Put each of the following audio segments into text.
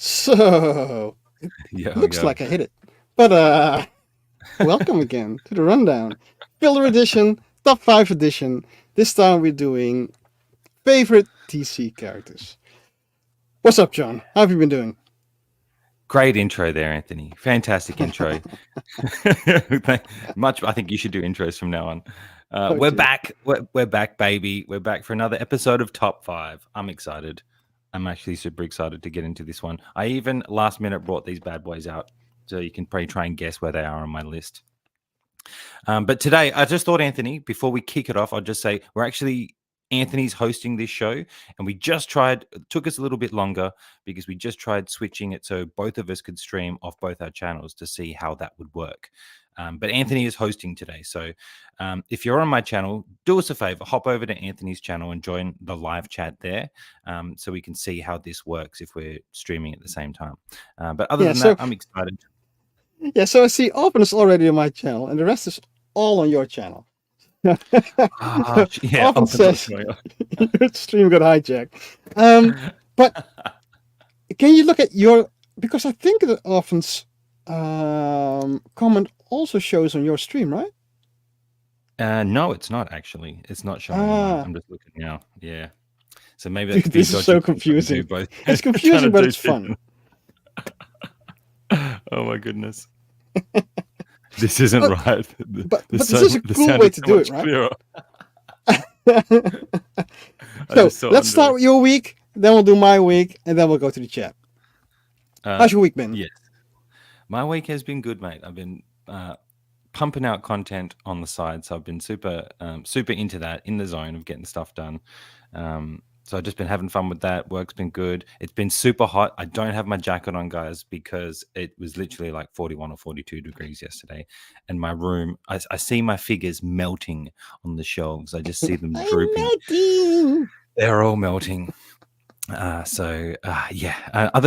So, it Yo, looks yo. like I hit it. But, welcome again to the Rundown. Filler Edition, Top 5 Edition. This time we're doing favorite DC characters. What's up, John? How have you been doing? Great intro there, Anthony. Fantastic intro. Much. I think you should do intros from now on. Oh, We're dude. back. We're back, baby. We're back for another episode of Top 5. I'm excited. I'm actually super excited to get into this one. I even last minute brought these bad boys out, so you can probably try and guess where they are on my list. But today, I just thought, Anthony, before we kick it off, I'll just say Anthony's hosting this show, and we just tried. It took us a little bit longer because we just tried switching it so both of us could stream off both our channels to see how that would work. But Anthony is hosting today, so if you're on my channel, do us a favor, hop over to Anthony's channel and join the live chat there, so we can see how this works if we're streaming at the same time. But other Yeah, than that, so I'm excited. I see Open is already on my channel, and the rest is all on your channel. Yeah, Often says your stream got hijacked. But can you look at your, because I think that Often's comment also shows on your stream, right? No, it's not actually. It's not showing on mine. Ah, I'm just looking now. Yeah. So maybe that dude, could be a this is dodgy so thing trying to do confusing. both. It's Trying confusing, to but do it's two fun. Oh my goodness. This isn't Oh, right. but this is a The cool sound way is to so do it, much right? clearer. I So just saw let's start with your week, then we'll do my week, and then we'll go to the chat. How's your week been? Yes. My week has been good, mate. I've been pumping out content on the side, so I've been super into that, in the zone of getting stuff done. So I've just been having fun with that. Work's been good. It's been super hot. I don't have my jacket on, guys, because it was literally like 41 or 42 degrees yesterday. And my room, I see my figures melting on the shelves. I just see them I'm drooping. melting. They're all melting. Other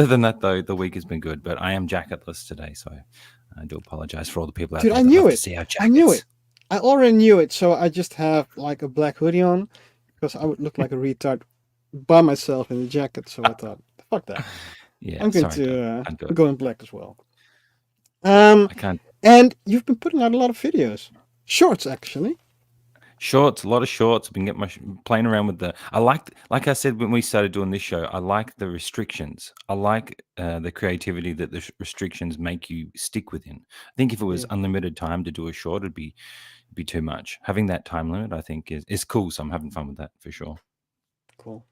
than that, though, the week has been good. But I am jacketless today, so I do apologize for all the people out Dude, there I that knew love to it. see our jackets. I knew it. I already knew it, so I just have like a black hoodie on because I would look like a retard by myself in a jacket. So I thought, fuck that. Yeah, I'm going sorry, to can't do it. go in black as well. I can't. And you've been putting out a lot of videos, shorts actually. Shorts, a lot of shorts. I've been getting playing around with the. Like I said when we started doing this show, I like the restrictions. I like the creativity that the restrictions make you stick within. I think if it was Yeah. unlimited time to do a short, it'd be too much. Having that time limit, I think, is cool. So I'm having fun with that for sure. Cool.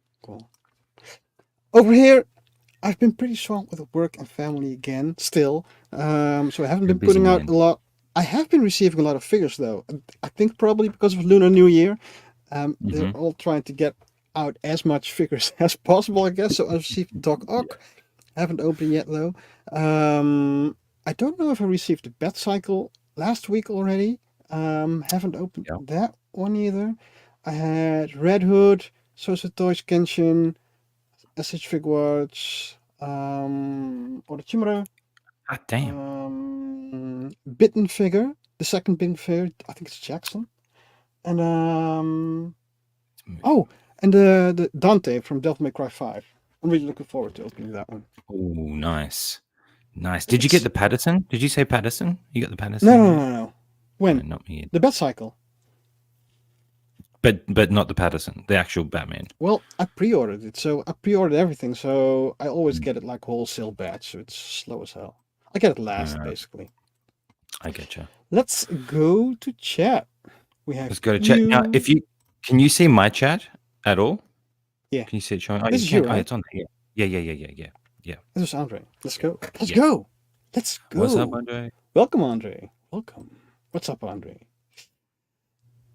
Over here, I've been pretty swamped with work and family again, still. So I haven't You're a been busy putting out man. a lot. I have been receiving a lot of figures though. I think probably because of Lunar New Year. They're all trying to get out as much figures as possible, I guess. So I received Doc Ock. I haven't opened yet though. I don't know if I received the Bat Cycle last week already. Haven't opened Yeah. that one either. I had Red Hood, Sosa Toys Kenshin, SH Figwatch, Orochimaru, Ah, damn. Bitten figure, the second Bitten figure, I think it's Jackson, and and the Dante from Devil May Cry 5. I'm really looking forward to opening that one. Oh, nice. Did you get the Patterson? Did you say Patterson? You got the Patterson? No. When? No, not me. The Bat Cycle. But not the Patterson, the actual Batman. Well, I pre-ordered it, so I pre-ordered everything, so I always get it like wholesale batch, so it's slow as hell. I get it last, basically. I get you. Let's go to chat. Let's go to chat now. Can you see my chat at all? Yeah. Can you see it showing? This is you, right? It's on here. Yeah. This is Andre. Let's go. Let's go. What's up, Andre? Welcome, Andre. Welcome. What's up, Andre?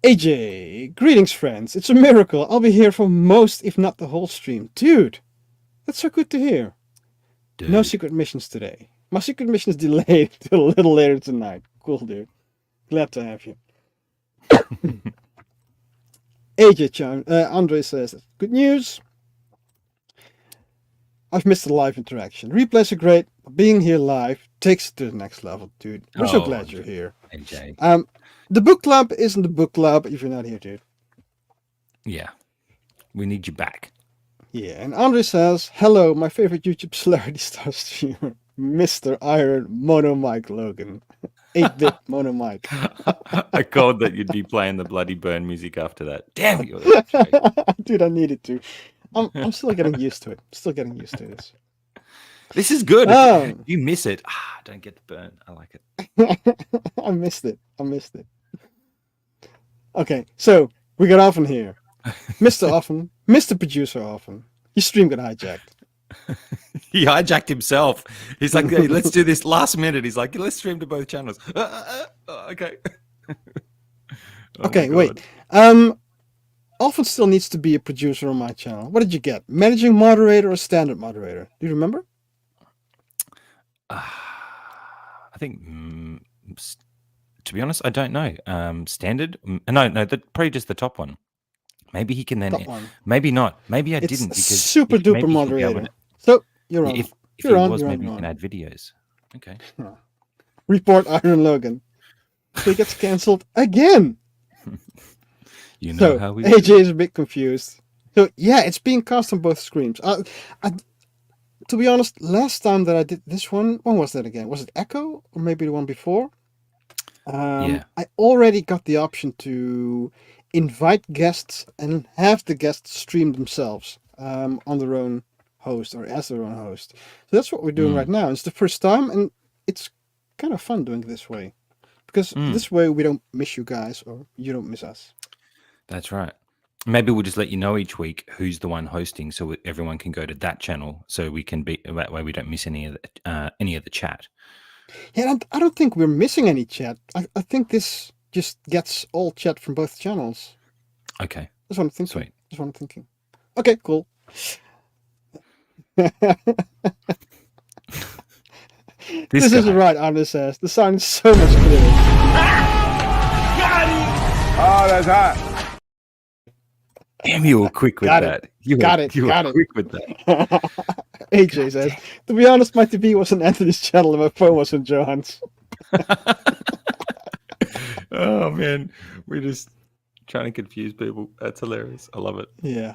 AJ, greetings, friends. It's a miracle. I'll be here for most, if not the whole stream. Dude, that's so good to hear. Dude. No secret missions today. My secret mission is delayed till a little later tonight. Cool, dude. Glad to have you. Andre says, good news. I've missed the live interaction. Replays are great, but being here live takes it to the next level, dude. We're so glad you're here. AJ. The book club isn't the book club if you're not here, dude. Yeah. We need you back. Yeah, and Andre says, "Hello, my favorite YouTube celebrity star streamer, Mr. Iron Mono Mike Logan, 8-bit Mono Mike." I called that you'd be playing the bloody burn music after that. Damn you! That's right. Dude, I needed to. I'm still getting used to it. Still getting used to this. This is good. If you miss it, don't get the burn. I like it. I missed it. Okay, so we got Offen here. Mr. Offen, Mr. Producer Offen. Your stream got hijacked. He hijacked himself. He's like, hey, let's do this last minute. He's like, let's stream to both channels. Okay. Okay, wait. Offen still needs to be a producer on my channel. What did you get? Managing moderator or standard moderator? Do you remember? I think, to be honest, I don't know. Standard? No, probably just the top one. Maybe he can then. Top one. Maybe not. Maybe I It's didn't because super duper moderator. So you're on. If he you're on, was, you're maybe on, you can you're add videos. Okay. Report Iron Logan. So he gets cancelled again. You know how we. AJ is a bit confused. So yeah, it's being cast on both screens. To be honest, last time that I did this one, when was that again? Was it Echo or maybe the one before? Yeah. I already got the option to invite guests and have the guests stream themselves on their own host or as their own host. So that's what we're doing right now. It's the first time, and it's kind of fun doing it this way because this way we don't miss you guys or you don't miss us. That's right. Maybe we'll just let you know each week who's the one hosting, so everyone can go to that channel, so we can be that way we don't miss any of the chat. Yeah, I don't think we're missing any chat. I think this just gets all chat from both channels. Okay. That's what I'm thinking. Sweet. That's what I'm thinking. Okay, cool. This isn't right, Anna says. The sound is so much clearer. Oh, that's hot. Damn, you were quick with that. You were quick with that. AJ says, to be honest, my TV wasn't Anthony's channel and my phone wasn't Johan's. Oh, man. We're just trying to confuse people. That's hilarious. I love it. Yeah.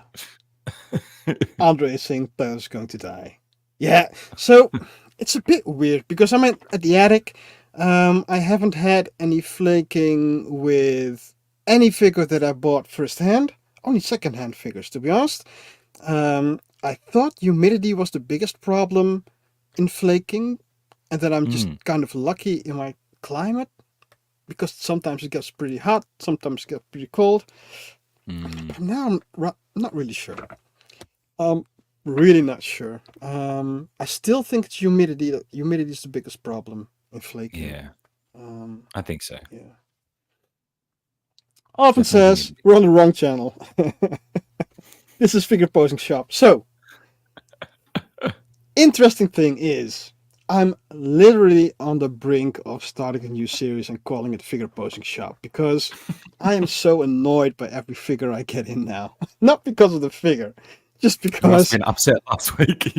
Andre is saying Tyler's going to die. Yeah. So it's a bit weird because I'm at the attic. I haven't had any flaking with any figure that I bought firsthand. Only secondhand figures, to be honest. I thought humidity was the biggest problem in flaking, and that I'm just kind of lucky in my climate because sometimes it gets pretty hot, sometimes it gets pretty cold. But now I'm not really sure. Really not sure. I still think it's humidity. Humidity is the biggest problem in flaking. Yeah. I think so. Yeah. Often says we're on the wrong channel. This is Figure Posing Shop. So, interesting thing is, I'm literally on the brink of starting a new series and calling it Figure Posing Shop because I am so annoyed by every figure I get in now. Not because of the figure, just because. You must have been upset last week.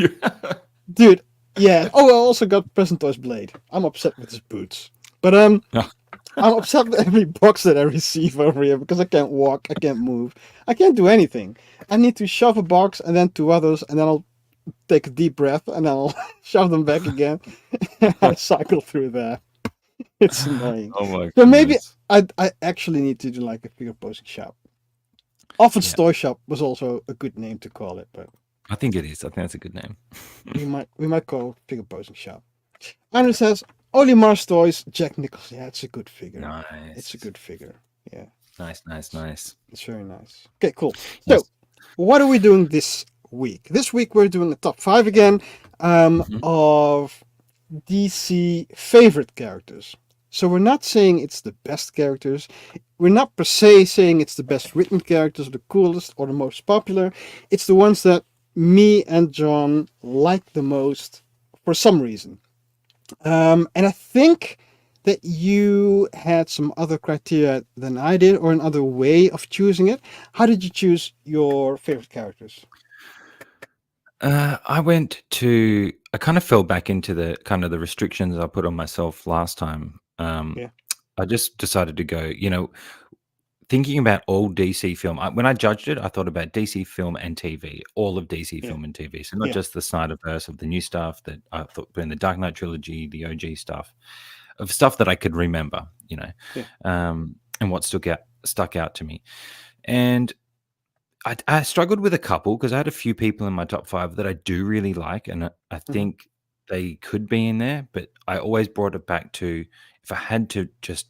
Dude, yeah. Oh, I also got Present Toys Blade. I'm upset with his boots. But I'm upset with every box that I receive over here because I can't walk, I can't move, I can't do anything. I need to shove a box and then two others, and then I'll take a deep breath and then I'll shove them back again. I cycle through that. It's annoying. Oh my! So maybe I actually need to do like a figure posing shop. Often Toy Shop was also a good name to call it, but I think it is. I think that's a good name. we might call it Figure Posing Shop. Andrew says, Oli Mars Toys, Jack Nichols. Yeah, it's a good figure. Nice. It's a good figure. Yeah. Nice. It's very nice. Okay, cool. So, what are we doing this week? This week we're doing the top 5 again of DC favorite characters. So we're not saying it's the best characters. We're not per se saying it's the best written characters, or the coolest, or the most popular. It's the ones that me and John like the most for some reason. And I think that you had some other criteria than I did, or another way of choosing it. How did you choose your favorite characters? I kind of fell back into the kind of the restrictions I put on myself last time. I just decided to go, thinking about all DC film, when I judged it, I thought about DC film and TV, all of DC Yeah. film and TV. So not Yeah. just the Snyderverse of the new stuff that I thought in the Dark Knight trilogy, the OG stuff, of stuff that I could remember, Yeah. and what stuck out to me. And I struggled with a couple because I had a few people in my top 5 that I do really like, and I think they could be in there, but I always brought it back to if I had to just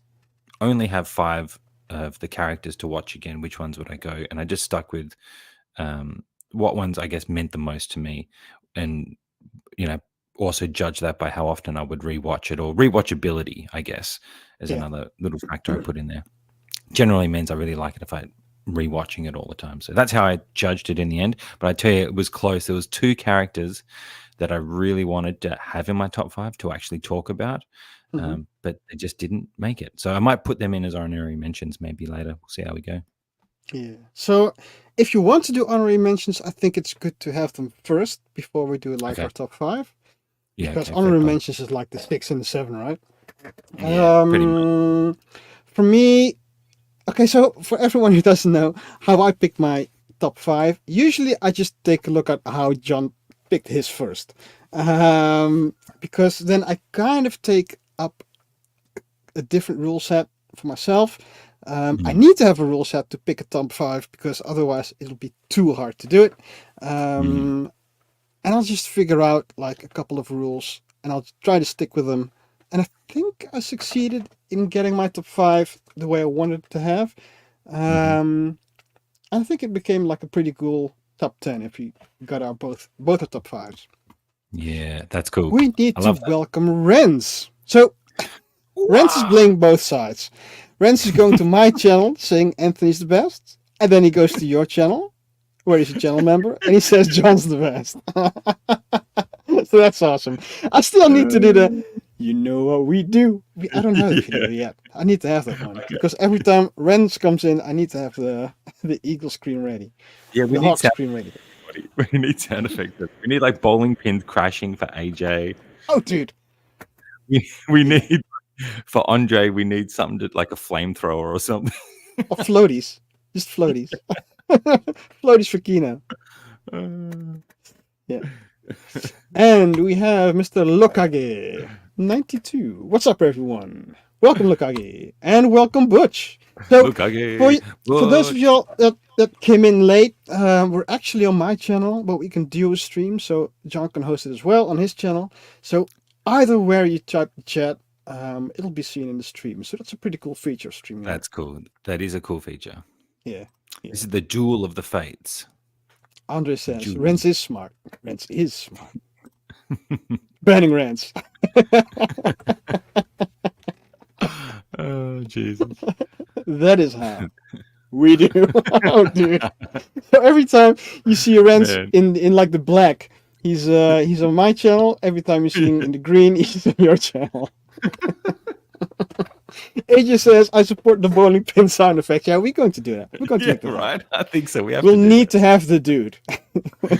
only have 5 of the characters to watch again, which ones would I go? And I just stuck with what ones I guess meant the most to me, and also judge that by how often I would rewatch it, or rewatchability, I guess, is Yeah. another little factor I put in there. Generally means I really like it if I rewatching it all the time. So that's how I judged it in the end. But I tell you, it was close. There was 2 characters that I really wanted to have in my top 5 to actually talk about, but they just didn't make it. So I might put them in as honorary mentions maybe later. We'll see how we go. Yeah. So if you want to do honorary mentions, I think it's good to have them first before we do like Okay. our top 5. Yeah, Because okay, honorary fair play. mentions is like the 6 and the 7, right? Yeah, pretty much. For me, okay, so for everyone who doesn't know how I picked my top 5, usually I just take a look at how John picked his first. Because then I kind of take up a different rule set for myself. I need to have a rule set to pick a top 5 because otherwise it'll be too hard to do it. And I'll just figure out like a couple of rules and I'll try to stick with them. And I think I succeeded in getting my top 5 the way I wanted to have. I think it became like a pretty cool top 10 if we got our both our top 5s. Yeah, that's cool. We need I to love that. welcome Renz. So Renz is playing both sides. Renz is going to my channel saying Anthony's the best, and then he goes to your channel where he's a channel member and he says John's the best. So that's awesome. I still need to do the you know what we do. I don't have the video yet. I need to have that one because every time Renz comes in, I need to have the eagle screen ready. Yeah, we The need hawk sound, screen ready. we need sound effects. We need like bowling pins crashing for AJ. Oh, dude. We need for Andre. We need something to like a flamethrower or something. Or floaties. Just floaties. Floaties for Kino. Yeah. And we have Mr. Lokage 92. What's up, everyone? Welcome, Lokage, and welcome, Butch. So, for those of y'all that came in late, we're actually on my channel, but we can do a stream, so John can host it as well on his channel. So, either where you type the chat, it'll be seen in the stream. So that's a pretty cool feature of streaming. That's cool. That is a cool feature. Yeah. This is the duel of the fates. Andre says, Julie. Renz is smart. Renz is smart. Banning Renz. Oh, Jesus. That is how we do. Oh, dude. So every time you see Renz in like the black, he's on my channel. Every time you see him in the green, he's on your channel. AJ says, I support the bowling pin sound effect. Yeah, we're going to do that. We're going to Yeah, make that right. I think so. We'll need to have the dude.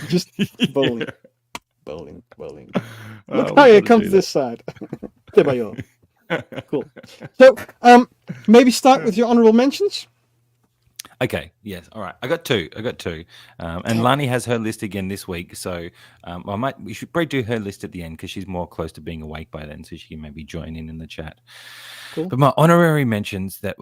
Just bowling. Yeah. Bowling. Oh, Look we how you gotta come do to that. this side. Tebayo. Cool. So, maybe start with your honorable mentions. Okay. Yes. All right. I got two. And Lani has her list again this week, so we should probably do her list at the end because she's more close to being awake by then, so she can maybe join in the chat. Cool. But my honorary mentions that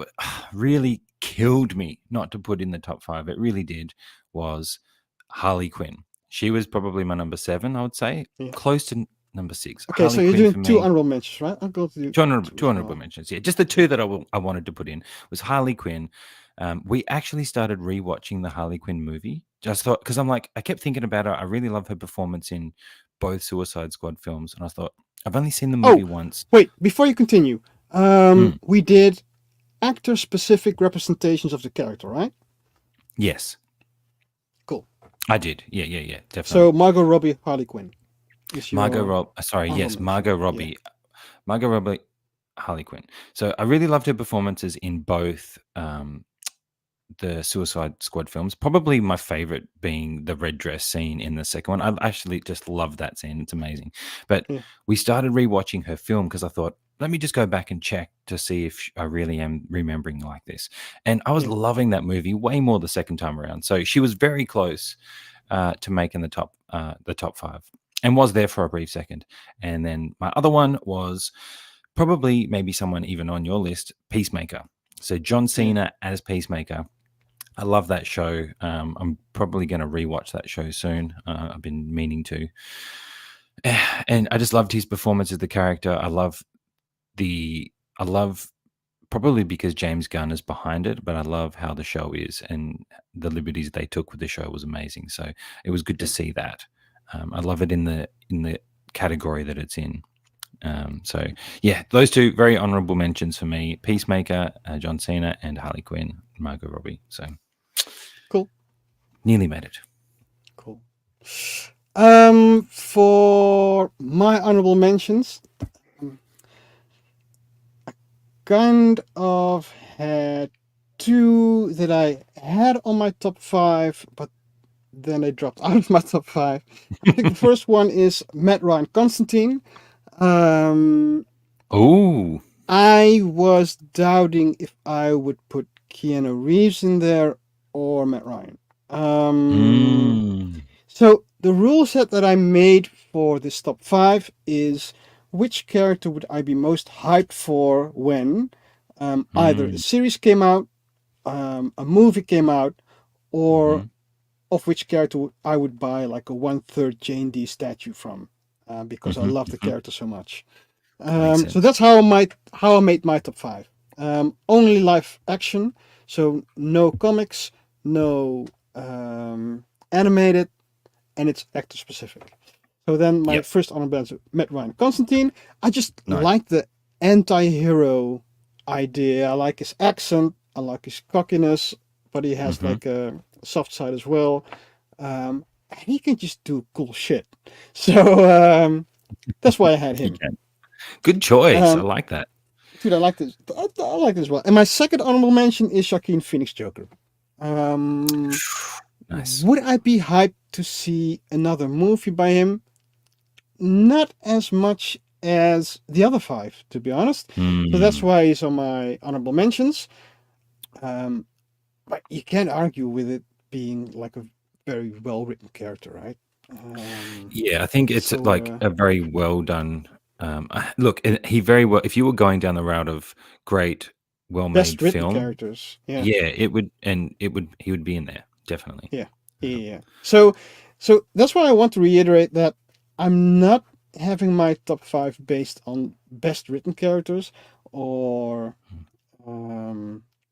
really killed me not to put in the top 5. It really did. Was Harley Quinn. She was probably my number 7, I would say, close to number 6. Okay, Harley so you're Quinn doing 2 honorable mentions, right? I'll go to do 2 honorable mentions. Yeah, just the 2 that I wanted to put in was Harley Quinn. We actually started rewatching the Harley Quinn movie. Just thought, because I kept thinking about her. I really love her performance in both Suicide Squad films, and I thought I've only seen the movie once. Wait, before you continue, we did actor-specific representations of the character, right? Yes. Cool. I did. Yeah, definitely. So Margot Robbie, Harley Quinn. Margot Robbie, Harley Quinn. So I really loved her performances in both the Suicide Squad films. Probably my favorite being the red dress scene in the second one. I actually just love that scene. It's amazing. But we started rewatching her film because I thought, let me just go back and check to see if I really am remembering like this. And I was Yeah. loving that movie way more the second time around. So she was very close to making the top 5, and was there for a brief second. And then my other one was probably maybe someone even on your list, Peacemaker. So John Cena as Peacemaker. I love that show. I'm probably going to rewatch that show soon. I've been meaning to. And I just loved his performance as the character. I love probably because James Gunn is behind it, but I love how the show is, and the liberties they took with the show was amazing. So it was good to see that. I love it in the category that it's in. So yeah, those two very honorable mentions for me: Peacemaker, John Cena, and Harley Quinn, Margot Robbie. So Cool. nearly made it. Cool. For my honorable mentions, I kind of had two that I had on my top 5, but then they dropped out of my top 5. I think the first one is Matt Ryan Constantine. Oh, I was doubting if I would put Keanu Reeves in there or Matt Ryan. So the rule set that I made for this top 5 is which character would I be most hyped for when either a series came out, a movie came out, or of which character I would buy like a 1/3 Jane D statue from, because I love the character so much. So that's how I made my top 5. Only live action, so no comics, no animated, and it's actor specific. So then my first honorable mention, Matt Ryan Constantine. I just like the anti-hero idea. I like his accent. I like his cockiness, but he has like a soft side as well. And he can just do cool shit. So that's why I had him. Good choice. I like that. Dude, I like this. I like this as well. And my second honorable mention is Joaquin Phoenix Joker. Nice. Would I be hyped to see another movie by him? Not as much as the other 5, to be honest. So that's why he's on my honorable mentions. But you can't argue with it being like a very well-written character, right? Yeah, I think it's like a very well done. Look, he very well. If you were going down the route of great, well-made best written film, characters, yeah, he would be in there definitely. Yeah. So that's why I want to reiterate that I'm not having my top 5 based on best written characters or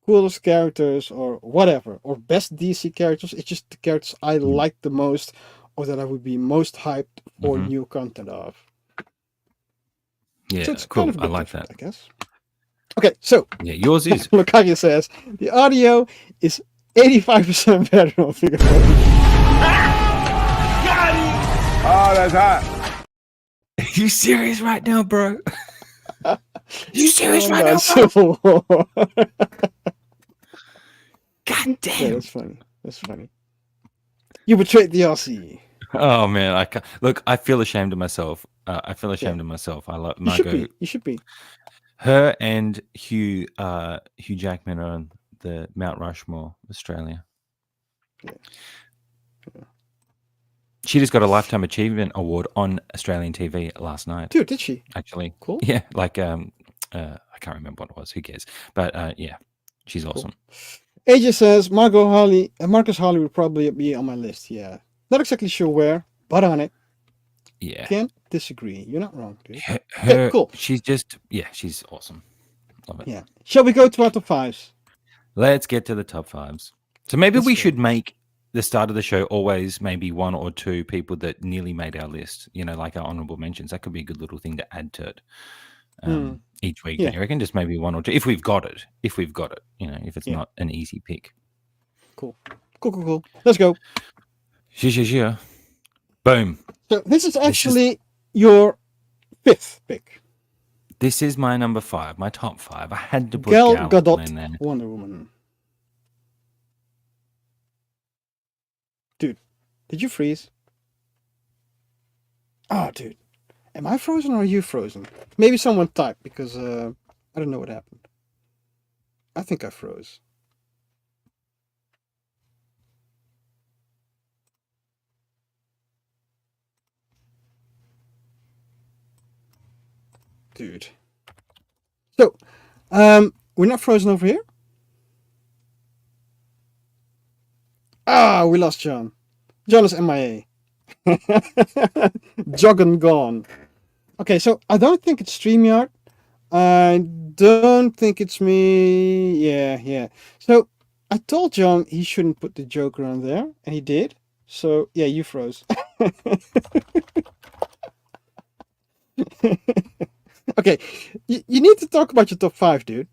coolest characters or whatever, or best DC characters. It's just the characters I like the most, or that I would be most hyped for new content of. Yeah, So it's cool. kind of I like that. I guess. Okay, so yeah, yours is. Lukaku says the audio is 85% better on Figure. Oh, that's hot. Are you serious right now, bro? You serious Oh, right now, bro? Civil War. God damn. Yeah, that's funny. You betrayed the Aussie. Oh man, I can't. Look, I feel ashamed of myself. Of myself. I love Margot. You should be. Her and Hugh Jackman are on the Mount Rushmore, Australia. Yeah. She just got a Lifetime Achievement Award on Australian TV last night. Dude, did she? Actually, cool. Yeah, like I can't remember what it was. Who cares? But yeah, she's awesome. AJ says Marcus Harley would probably be on my list. Yeah, not exactly sure where, but on it. Yeah, can't disagree. You're not wrong, dude. Her, cool. She's she's awesome. Love it. Yeah. Shall we go to our top 5s? Let's get to the top 5s. So maybe we should make the start of the show always maybe 1 or 2 people that nearly made our list. You know, like our honorable mentions. That could be a good little thing to add to it each week. I reckon just maybe 1 or 2 if we've got it. You know, if it's not an easy pick. Cool. Let's go. Sure. Boom. So this is actually your 5th pick. This is my number 5, my top 5. I had to put Gal Gadot in there. Wonder Woman. Dude, did you freeze? Oh, dude. Am I frozen or are you frozen? Maybe someone typed because I don't know what happened. I think I froze. Dude. So, we're not frozen over here? Ah, we lost John. John is MIA. Jogging gone. Okay, so I don't think it's StreamYard. I don't think it's me. Yeah. So I told John he shouldn't put the Joker on there, and he did. So yeah, you froze. Okay, you need to talk about your top 5, dude.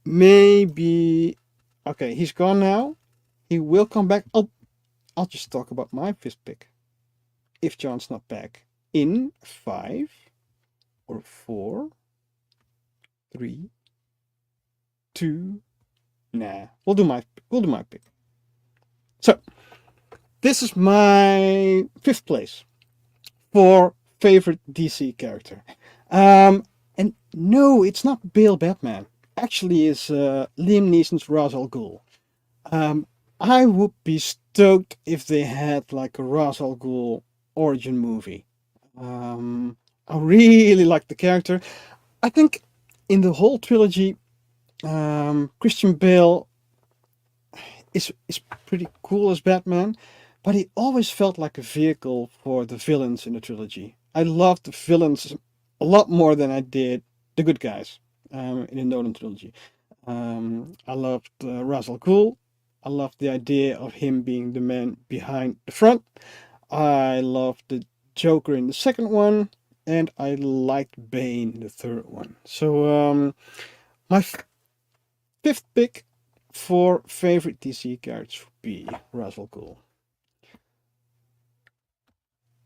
Maybe. Okay, he's gone now. He will come back. I'll just talk about my 5th pick. If John's not back in 5 or 4, 3, 2. Nah, we'll do my pick. So this is my 5th place for favorite DC character. And no, it's not Bale Batman. Actually, it's Liam Neeson's Ra's al Ghul. I would be stoked if they had like a Ra's al Ghul origin movie. I really like the character. I think in the whole trilogy, Christian Bale is pretty cool as Batman, but he always felt like a vehicle for the villains in the trilogy. I loved the villains a lot more than I did the good guys in the Nolan trilogy. I loved Ra's al Ghul. I loved the idea of him being the man behind the front. I loved the Joker in the second one, and I liked Bane in the third one. So my 5th pick for favorite DC characters would be Ra's al Ghul.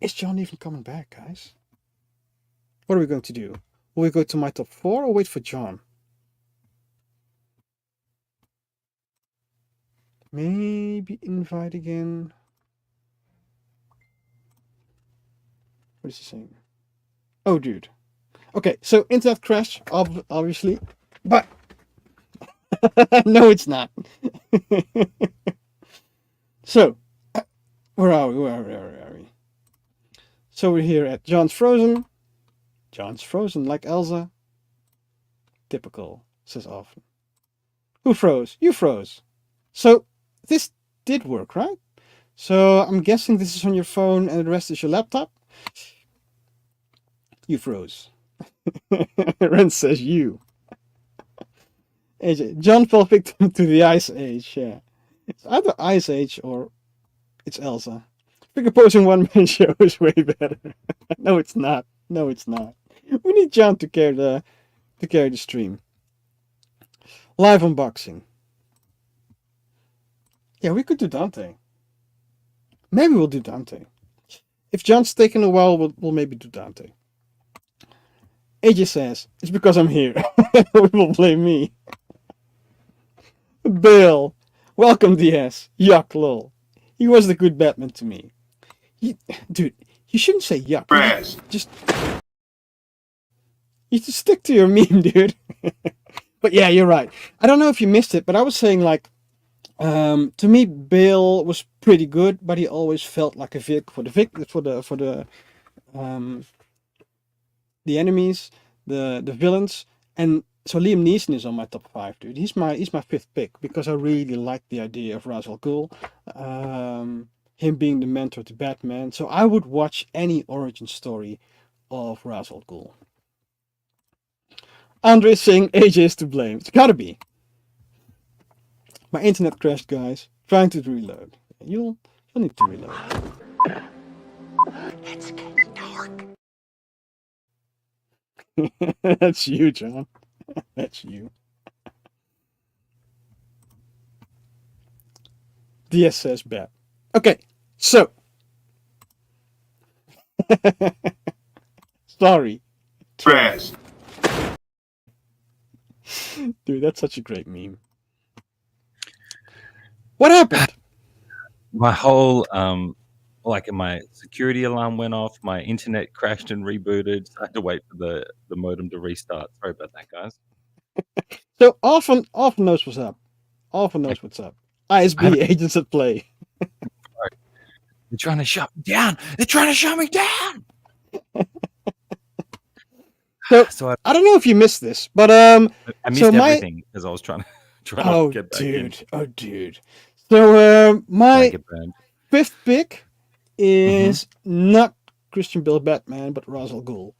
Is John even coming back, guys? What are we going to do? Will we go to my top 4 or wait for John? Maybe invite again. What is he saying? Oh, dude. Okay, so internet crash, obviously, but no, it's not. So, where are we? So we're here at John's Frozen. John's frozen like Elsa. Typical, says often. Who froze? You froze. So this did work, right? So I'm guessing this is on your phone and the rest is your laptop. You froze. Ren says you. AJ, John fell victim to the Ice Age. Yeah, it's either Ice Age or it's Elsa. Figure posing one-man show is way better. No, it's not. No, it's not. We need John to carry the stream. Live unboxing. Yeah, we could do Dante. Maybe we'll do Dante. If John's taking a while, we'll maybe do Dante. AJ says, it's because I'm here. We will blame me. Bill. Welcome, DS. Yuck, lol. He was the good Batman to me. Dude, you shouldn't say yuck. You just stick to your meme, dude. But yeah, you're right. I don't know if you missed it, but I was saying like, to me, Bale was pretty good, but he always felt like a vehicle for the enemies, the villains, and so Liam Neeson is on my top 5, dude. He's my 5th pick because I really like the idea of Ra's al Ghul, him being the mentor to Batman. So I would watch any origin story of Ra's al Ghul. Andre saying AJ is to blame. It's gotta be. My internet crashed, guys. Trying to reload. You'll need to reload. It's getting dark. That's you, John. That's you. DS says bad. Okay, so. Sorry. Trash. Dude, that's such a great meme. What happened? My whole Like my security alarm went off, my internet crashed and rebooted. So I had to wait for the modem to restart. Sorry about that, guys. So often knows what's up. Often knows what's up. ISB agents at play. They're trying to shut me down. They're trying to shut me down. So I don't know if you missed this, but I missed so everything because I was trying to get back in. Oh dude. So my Get burned. fifth pick is not Christian Bale Batman, but Ra's al Ghul.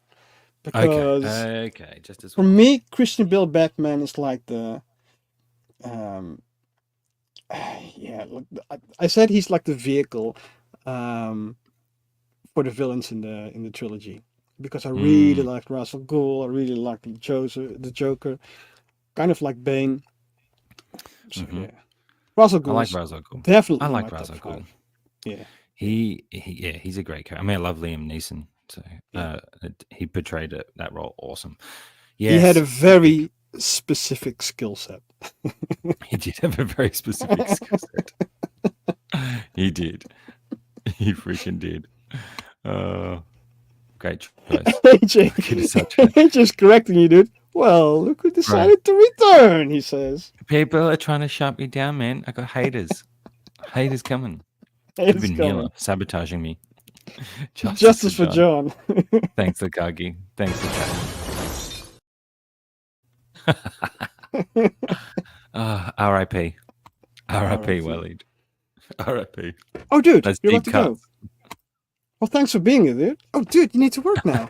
Because Okay, just as for well. me, Christian Bale Batman is like the look, I said he's like the vehicle for the villains in the trilogy, because I really liked Ra's al Ghul. I really liked the Joker, kind of like Bane. So yeah, Ra's al Ghul. I like Ra's al Ghul. Definitely, I like my Ra's top al Ghul. five. Yeah, He's a great character. I mean, I love Liam Neeson, so he portrayed that role awesome. Yes, he had a very specific skill set. He did have a very specific skill set. He did. He freaking did. Great choice. AJ's correcting you, dude. Well, look who decided to return, he says. People are trying to shut me down, man. I got haters. Haters coming. Haters Been coming. Mila sabotaging me. Justice for John. Thanks, Akagi. Thanks, Akagi. R.I.P. R.I.P. Waleed. R.I.P. Oh, dude, That's you're deep about to go. cuts. Well, thanks for being here, dude. Oh, dude, you need to work now.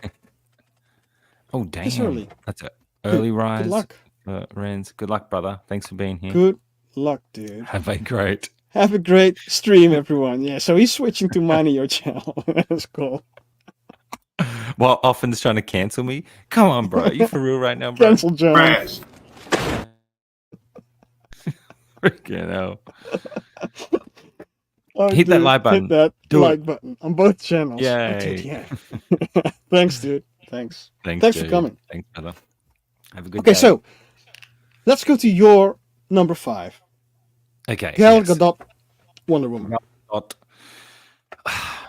Oh, damn. It's early. That's an early rise. Good luck. Renz. Good luck, brother. Thanks for being here. Good luck, dude. Have a great stream, everyone. Yeah, so he's switching to mine in your channel. That's cool. Well, Often's trying to cancel me. Come on, bro. Are you for real right now, bro? Cancel John. Freaking hell. Oh, Hit that dude, like button. Hit that Do like it. button on both channels. Yay. Oh, dude, yeah. Thanks, dude. Thanks. Thanks Thanks for dude. coming. Thanks, brother. Have a good Okay, day. so let's go to your number 5. Okay. Gal yes. Gadot, Wonder Woman.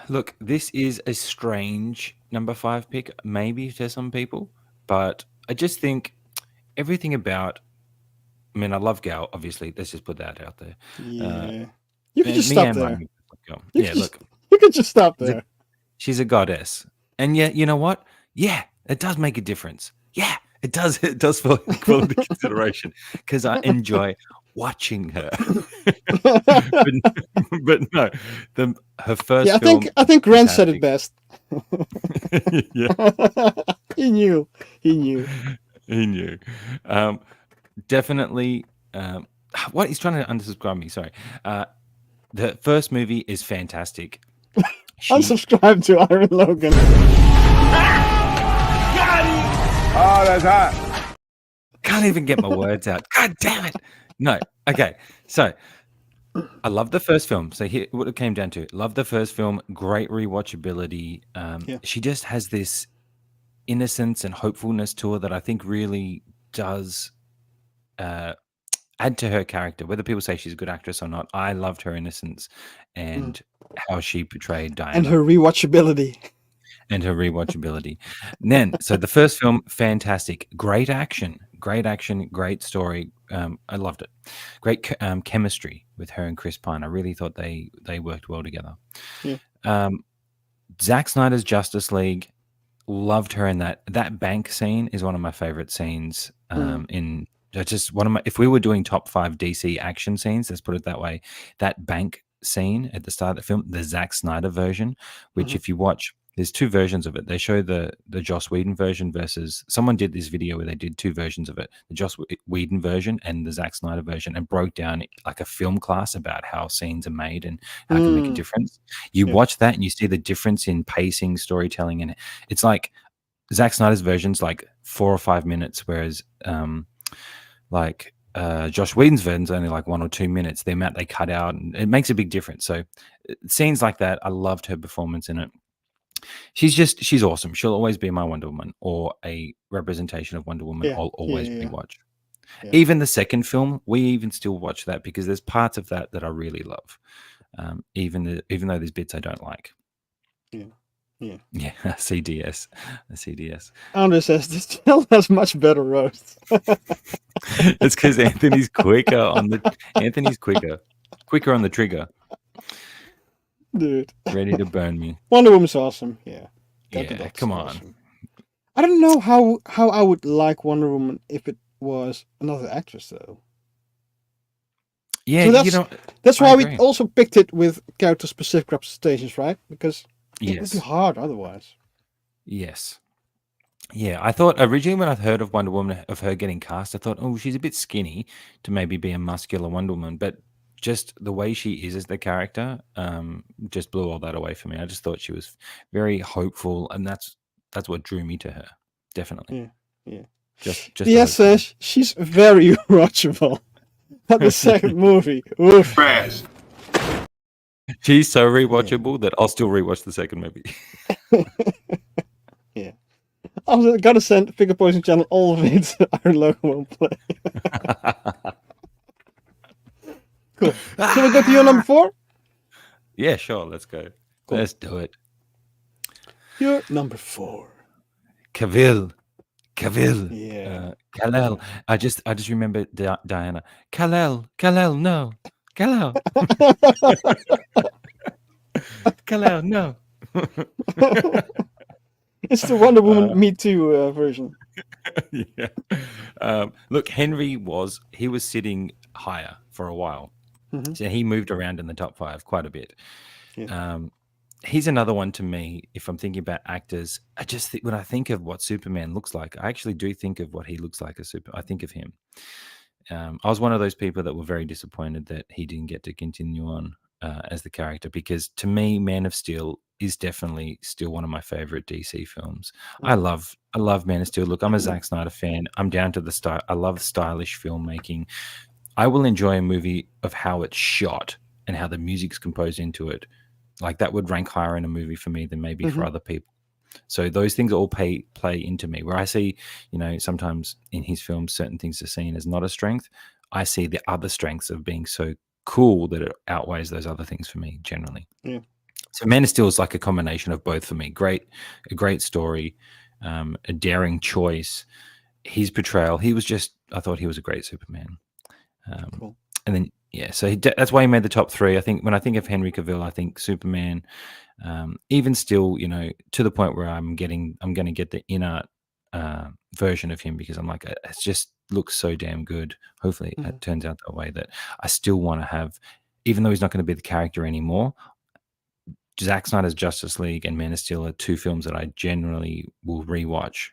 Look, this is a strange number 5 pick, maybe to some people, but I just think everything about. I mean, I love Gal, obviously. Let's just put that out there. Yeah. You can And just me stop and there. Ryan, You look, can just stop there. she's a goddess, and yet you know what? Yeah, it does make a difference. Yeah, it does. It does fall into consideration because I enjoy watching her. but no, her first. Yeah, film, I think Ren said it best. Yeah, He knew. he knew. Definitely. What he's trying to unsubscribe me. Sorry. The first movie is fantastic. Unsubscribe to Iron Logan. Oh, that's hot. Can't even get my words out. God damn it. No. Okay. So I love the first film. So here what it came down to. Love the first film. Great rewatchability. She just has this innocence and hopefulness to her that I think really does add to her character. Whether people say she's a good actress or not, I loved her innocence and how she portrayed Diana. And her rewatchability. And then, so the first film, fantastic, great action, great story. I loved it. Great chemistry with her and Chris Pine. I really thought they worked well together. Yeah. Zack Snyder's Justice League, loved her in that. That bank scene is one of my favorite scenes. In just one of my. If we were doing top 5 DC action scenes, let's put it that way, that bank scene at the start of the film, the Zack Snyder version, which if you watch. There's 2 versions of it. They show the Joss Whedon version versus someone did this video where they did 2 versions of it, the Joss Whedon version and the Zack Snyder version, and broke down like a film class about how scenes are made and how it can make a difference. You watch that and you see the difference in pacing, storytelling, and it's like Zack Snyder's version's like 4 or 5 minutes, whereas Josh Whedon's version's only like 1 or 2 minutes. The amount they cut out, and it makes a big difference. So scenes like that, I loved her performance in it. She's awesome. She'll always be my Wonder Woman, or a representation of Wonder Woman. I'll always rewatch. Even the second film, we even still watch that because there's parts of that I really love. even though there's bits I don't like. Yeah. CDS, a CDS. Andre says this channel has much better roasts. It's because Anthony's quicker on the quicker on the trigger, Dude. ready to burn me. Wonder Woman's awesome. Yeah. Yeah, come on. Awesome. I don't know how I would like Wonder Woman if it was another actress though. Yeah, So that's I why we agree. also picked it with character specific representations, right? Because it would Yes. be hard otherwise. Yes. Yeah, I thought originally when I heard of Wonder Woman, of her getting cast, I thought, oh, she's a bit skinny to maybe be a muscular Wonder Woman, but just the way she is as the character, just blew all that away for me. I just thought she was very hopeful, and that's what drew me to her. Definitely. Yeah. Just Dia the hope. says she's very watchable. At the second movie. Oof. She's so rewatchable that I'll still rewatch the second movie. Yeah. I was gonna send Figure Poison Channel all of it. Iron Logo won't play. Cool. Shall we go to your number 4? Yeah, sure. Let's go. Cool. Let's do it. Your number 4. Cavill. Yeah. Kal-El. I just remember Diana. Kal-El, no. Kal-El. Kal-El, no. It's the Wonder Woman Me Too version. Yeah. Look, Henry was sitting higher for a while. Mhm. So he moved around in the top 5 quite a bit. Yeah. He's another one to me. If I'm thinking about actors, I just think when I think of what Superman looks like, I actually do think of what he looks like as I think of him. I was one of those people that were very disappointed that he didn't get to continue on as the character, because to me, Man of Steel is definitely still one of my favorite DC films. I love Man of Steel. Look, I'm a Zack Snyder fan. I'm down to the style. I love stylish filmmaking. I will enjoy a movie of how it's shot and how the music's composed into it. Like that would rank higher in a movie for me than maybe for other people. So those things all play into me. Where I see, sometimes in his films, certain things are seen as not a strength. I see the other strengths of being so cool that it outweighs those other things for me generally. Yeah. So Man of Steel is like a combination of both for me. A great story, a daring choice. His portrayal, I thought he was a great Superman. Cool. And then, so that's why he made the top 3. I think when I think of Henry Cavill, I think Superman, even still, to the point where I'm going to get the inner version of him, because I'm like, it just looks so damn good. Hopefully it turns out that way, that I still want to have, even though he's not going to be the character anymore, Zack Snyder's Justice League and Man of Steel are 2 films that I generally will rewatch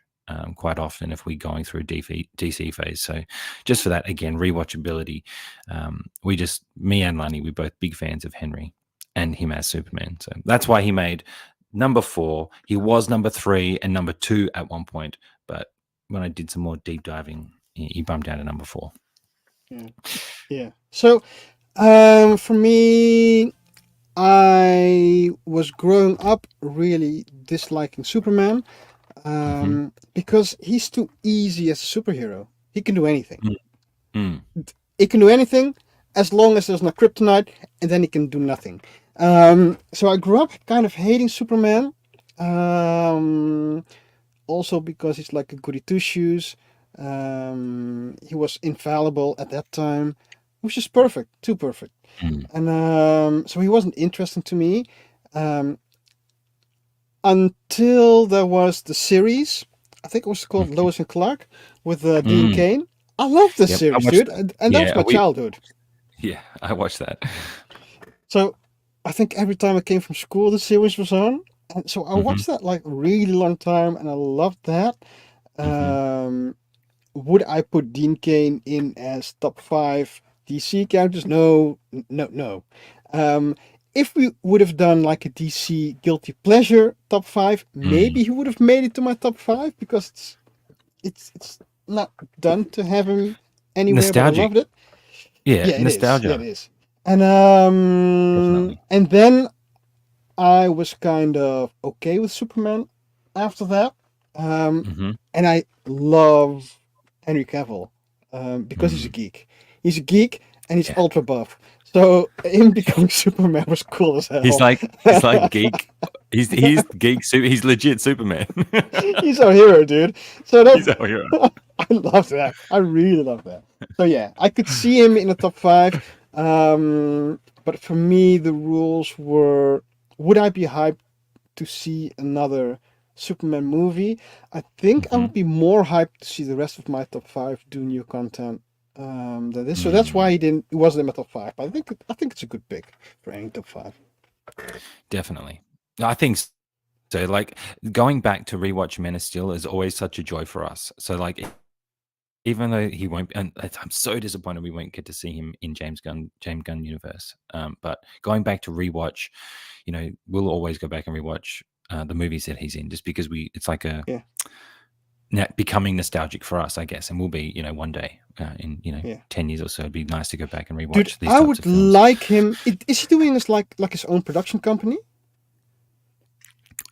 quite often if we're going through a DC phase. So just for that, again, rewatchability. Me and Lani, we're both big fans of Henry and him as Superman. So that's why he made number 4. He was number 3 and number 2 at one point, but when I did some more deep diving, he bumped down to number 4. Yeah. So for me, I was growing up really disliking Superman. Because he's too easy as a superhero. He can do anything. He can do anything as long as there's no kryptonite, and then he can do nothing. So I grew up kind of hating Superman. Also because he's like a goody two-shoes. He was infallible at that time, which is perfect, too perfect. And so he wasn't interesting to me. Until there was the series, I think it was called Lois and Clark with Dean Cain. I love this series, dude, and that was my childhood. Yeah, I watched that. So I think every time I came from school, the series was on, and so I watched that like a really long time, and I loved that. Would I put Dean Cain in as top 5 DC characters? No. If we would have done like a DC guilty pleasure top 5, maybe he would have made it to my top 5, because it's not done to have him anywhere. Nostalgic. But I loved it. Yeah, nostalgia. It is. And then I was kind of okay with Superman after that. And I love Henry Cavill because he's a geek. He's a geek and he's ultra buff. So him becoming Superman was cool as hell. He's like geek. He's geek. He's legit Superman. He's our hero, dude. So He's that our hero. I love that. I really love that. So yeah, I could see him in the top 5. But for me, the rules were: would I be hyped to see another Superman movie? I think I would be more hyped to see the rest of my top 5 do new content than this. So that's why he wasn't in my top 5. But I think it's a good pick for any top 5. Definitely. I think so. Like, going back to rewatch Men of Steel is always such a joy for us. So like, even though he won't, and I'm so disappointed we won't get to see him in James Gunn universe. But going back to rewatch, we'll always go back and rewatch the movies that he's in, just because it's like becoming nostalgic for us, I guess, and we'll be, one day in 10 years or so, it'd be nice to go back and rewatch. Dude, these I types would of films. like him. Is he doing this like his own production company?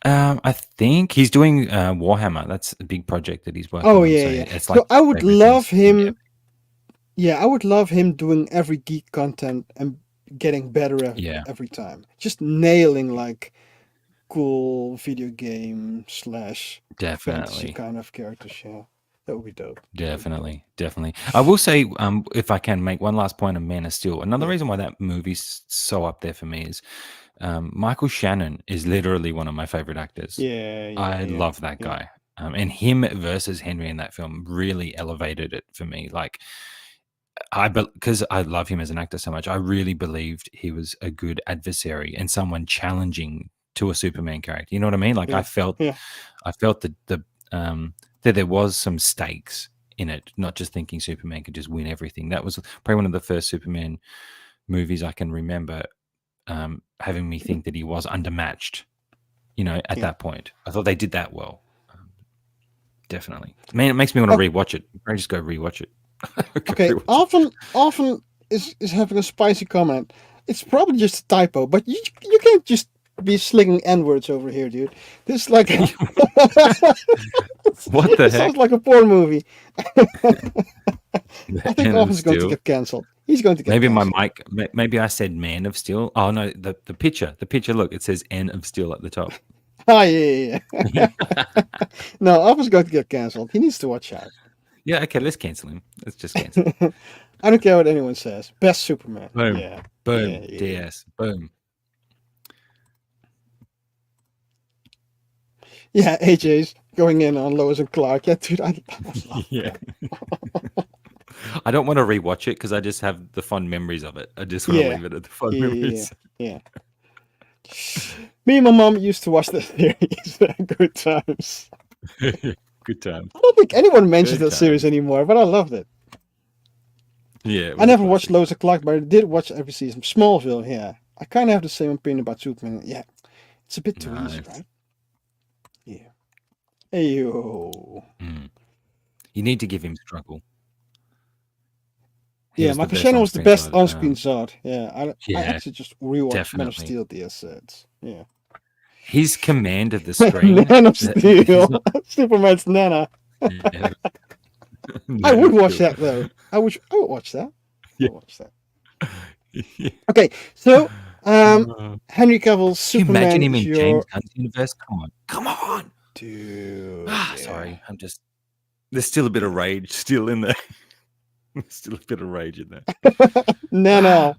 I think he's doing Warhammer. That's a big project that he's working on. Oh yeah. It's So like I would favorite love things. him. Yeah, I would love him doing every geek content and getting better every time. Just nailing like cool video game / fantasy Definitely. kind of characters. Yeah, that would be dope. Definitely. I will say, if I can make one last point on Man of Steel, another reason why that movie's so up there for me is Michael Shannon is literally one of my favorite actors. Yeah, I love that guy. And him versus Henry in that film really elevated it for me. Like, because I love him as an actor so much, I really believed he was a good adversary and someone challenging to a Superman character. You know what I mean? Like, I felt that that there was some stakes in it, not just thinking Superman could just win everything. That was probably one of the first Superman movies I can remember having me think that he was undermatched, at that point. I thought they did that well. Definitely. Man, it makes me want to rewatch it. I just go rewatch it. Okay, often is having a spicy comment. It's probably just a typo, but you can't just be slinging N-words over here, dude. This is like what the it heck? sounds like a porn movie. I think Often's going to get cancelled. He's going to get canceled. My mic. Maybe I said Man of Steel. Oh no, the picture. The picture. Look, it says N of Steel at the top. Oh yeah. No, Often's going to get cancelled. He needs to watch out. Yeah, okay, let's cancel him. Let's just cancel him. I don't care what anyone says. Best Superman. Boom. Yeah. Boom. Yeah. DS. Boom. Yeah, AJ's going in on Lois and Clark. Yeah, dude, I love Yeah. I don't want to rewatch it because I just have the fond memories of it. I just want to leave it at the fond memories. Yeah. Me and my mom used to watch the series. Good times. Good time. I don't think anyone mentions that series anymore, but I loved it. Yeah. I never watched Lois and Clark, but I did watch every season. Smallville, yeah. I kind of have the same opinion about Superman. Yeah, it's a bit too easy, right? Yeah. Ayo. You need to give him struggle. Yeah, Michael Shannon was the best on-screen Zod. Yeah, I actually just rewatched Man of Steel DSS. Yeah. His command of the screen. Man of Steel. Superman's Nana. Yeah. I would watch that though. I would watch that. Yeah. I would watch that. Okay, so Henry Cavill's Superman. Imagine him in James Gunn's universe. Come on, dude. Sorry, there's still a bit of rage still in there. There's still a bit of rage in there. No.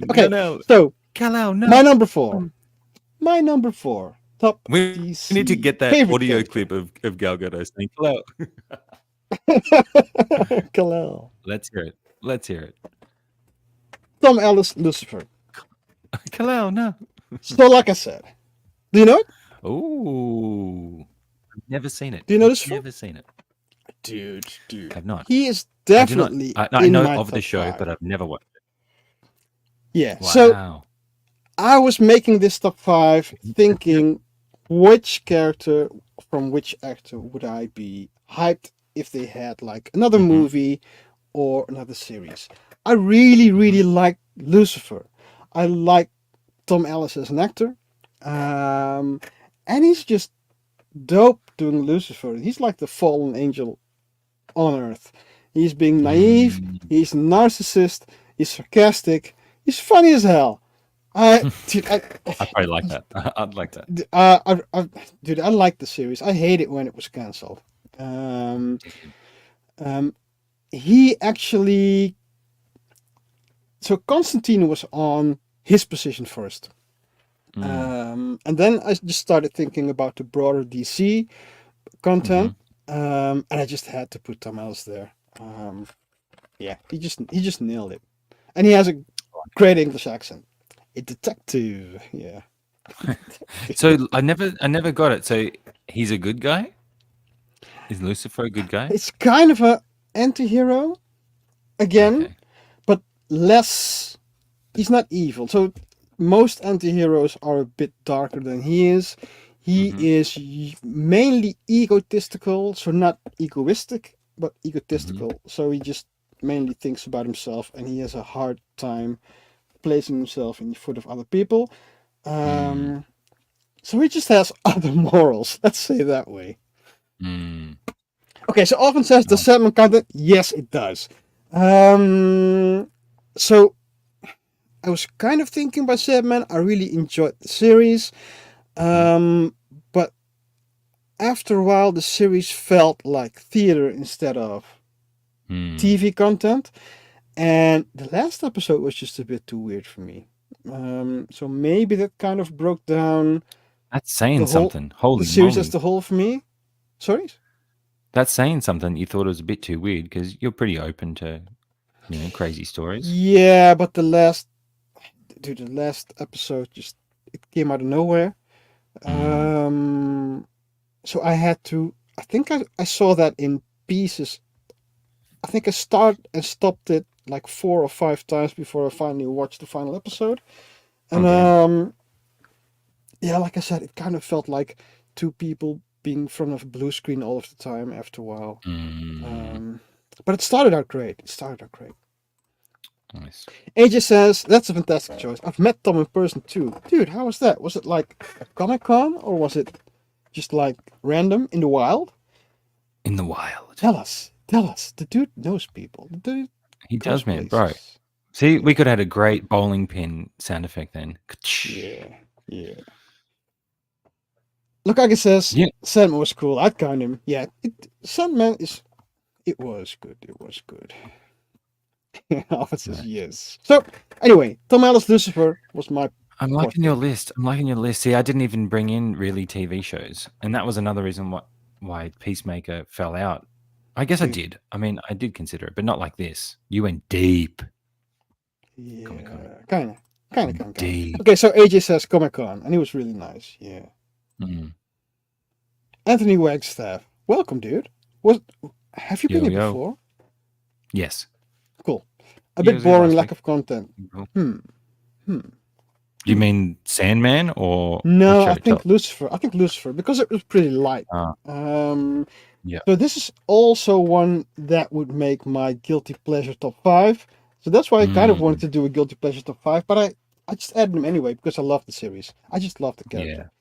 Okay, so Kal-El, no. My number four. Top. We DC need to get that audio clip of Gal Gadot saying Kal-El. Kal-El. Let's hear it. Tom Ellis, Lucifer. Kal-El, no. So, like I said, do you know it? Oh, I've never seen it. Do you know this? Never seen it, dude. I've not. He is definitely. I know of the show, but I've never watched it. Yeah. Wow. So I was making this top 5, thinking which character from which actor would I be hyped if they had like another movie or another series. I really, really like Lucifer. I like Tom Ellis as an actor. And he's just dope doing Lucifer. He's like the fallen angel on Earth. He's being naive. He's a narcissist. He's sarcastic. He's funny as hell. Dude, I probably like that. I'd like that. Dude, I like the series. I hate it when it was cancelled. He actually. So Constantine was on his position first. And then I just started thinking about the broader DC content. And I just had to put Tom Ellis there. Yeah, he just nailed it. And he has a great English accent. A detective, yeah. So I never got it. So he's a good guy? Is Lucifer a good guy? It's kind of a anti-hero again, Okay. but less. He's not evil. So most anti-heroes are a bit darker than he is. He is mainly egotistical, so not egoistic, but egotistical. So he just mainly thinks about himself, and he has a hard time placing himself in the foot of other people. So he just has other morals. Let's say it that way. Okay, so often says the Sandman content. Yes, it does. So I was kind of thinking about Sandman. I really enjoyed the series. But after a while, the series felt like theater instead of TV content. And the last episode was just a bit too weird for me. So maybe that kind of broke down That's saying the whole- something. Holy the series moly. as a whole for me. Sorry? That's saying something. You thought it was a bit too weird because you're pretty open to, crazy stories. Yeah, but the last episode it came out of nowhere. So I had to. I think I saw that in pieces. I think I started and stopped it like 4 or 5 times before I finally watched the final episode. And yeah, like I said, it kind of felt like two people being in front of a blue screen all of the time after a while. But it started out great. Nice. AJ says, that's a fantastic choice. I've met Tom in person too. Dude, how was that? Was it like a Comic-Con or was it just like random in the wild? In the wild. Tell us. The dude knows people. The dude He goes does, man, bro. places. See, we could have had a great bowling pin sound effect then. Yeah. Look, like it says, Yeah. Sandman was cool. I'd count him. Yeah, Sandman it was good. Alfred says yes. So, anyway, Tom Ellis Lucifer was my... I'm liking your list. See, I didn't even bring in really TV shows. And that was another reason why Peacemaker fell out. I guess I did. I mean, I did consider it, but not like this. You went deep. Yeah, Comic-Con. kind of. Deep. Okay, so AJ says Comic-Con, and he was really nice. Yeah. Anthony Wagstaff, welcome, dude. Have you been Yo, here yo. before? Yes. Cool. A He bit was here boring, last lack week. of content. You mean Sandman or No, or I Cho- think Lucifer, because it was pretty light. Ah. Yeah. So this is also one that would make my guilty pleasure top 5. So that's why I kind of wanted to do a guilty pleasure top 5, but I just added them anyway because I love the series. I just love the character.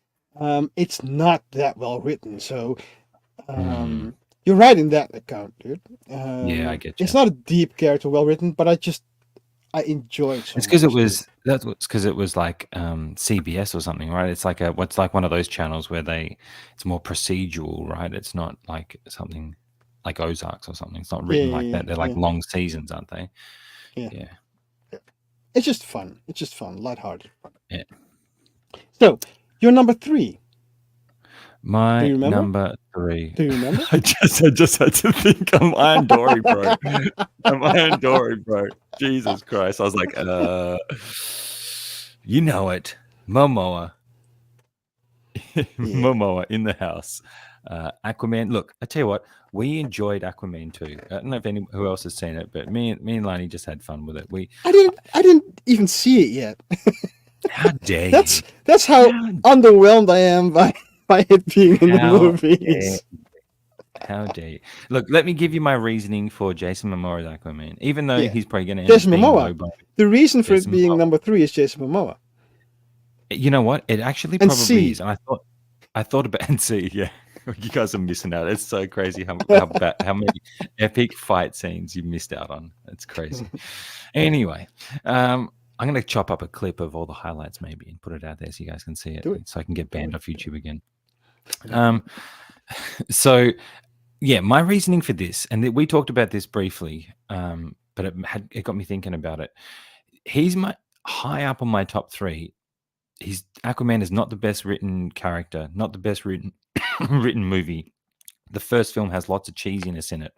It's not that well written, so you're right in that account, dude. Yeah, I get It's you. not a deep character, well written, but I enjoy it so It's because it much, was like CBS or something, right? It's like one of those channels where it's more procedural, right? It's not like something like Ozarks or something. It's not written like that. They're like long seasons, aren't they? Yeah. It's just fun. Lighthearted fun. Yeah. So, your number 3. My Do you remember? number 3. Do you remember? I just had to think. I'm Iron Dory, bro. I'm Iron Dory, bro. Jesus Christ. I was like, you know it. Momoa. Momoa in the house. Aquaman. Look, I tell you what, we enjoyed Aquaman too. I don't know if who else has seen it, but me and Lani just had fun with it. I didn't even see it yet. How dare That's how underwhelmed I am by it being in the movies. How dare you? Look, let me give you my reasoning for Jason Momoa's Aquaman. Even though he's probably going to end Jason up being Momoa. low-budget. The reason for Jason it being Momoa. number 3 is Jason Momoa. You know what? It actually And probably C. is. And I thought about and see, yeah. You guys are missing out. It's so crazy how many epic fight scenes you missed out on. It's crazy. Anyway, I'm going to chop up a clip of all the highlights maybe and put it out there so you guys can see it, Do it. so I can get banned off YouTube again. So, yeah, my reasoning for this, and we talked about this briefly, but it got me thinking about it. He's high up on my top 3. Aquaman is not the best written character, not the best written movie. The first film has lots of cheesiness in it,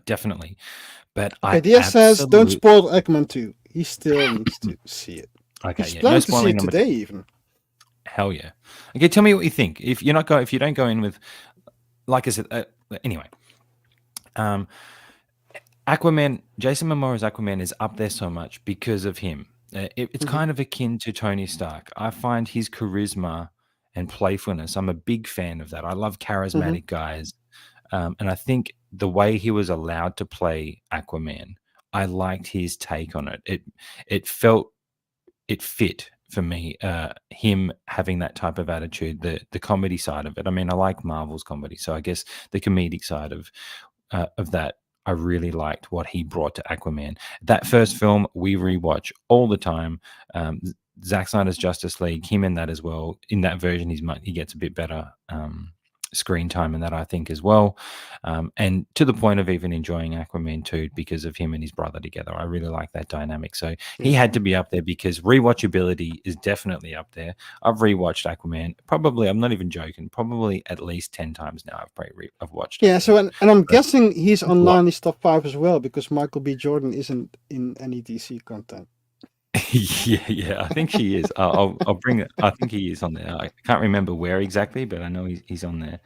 definitely. But Diaz says, don't spoil Aquaman 2. He still needs to see it. Okay, He's yeah, planning no to see spoiling it number today, 2. even. Hell yeah. Okay, tell me what you think. If you don't go in with, like I said, anyway, Aquaman, Jason Momoa's Aquaman is up there so much because of him. It's kind of akin to Tony Stark. I find his charisma and playfulness. I'm a big fan of that. I love charismatic guys. And I think the way he was allowed to play Aquaman, I liked his take on it. It fit for me, him having that type of attitude, the comedy side of it. I mean, I like Marvel's comedy, so I guess the comedic side of that, I really liked what he brought to Aquaman. That first film we rewatch all the time. Zack Snyder's Justice League, him in that as well. In that version, he gets a bit better screen time in that, I think, as well. And to the point of even enjoying Aquaman 2 because of him and his brother together. I really like that dynamic. So he had to be up there because rewatchability is definitely up there. I've rewatched Aquaman probably, I'm not even joking, probably at least 10 times now I've watched it. Yeah, so and I'm guessing he's on Lonnie's top 5 as well because Michael B. Jordan isn't in any DC content. yeah, I think he is. I'll bring it. I think he is on there. I can't remember where exactly, but I know he's on there.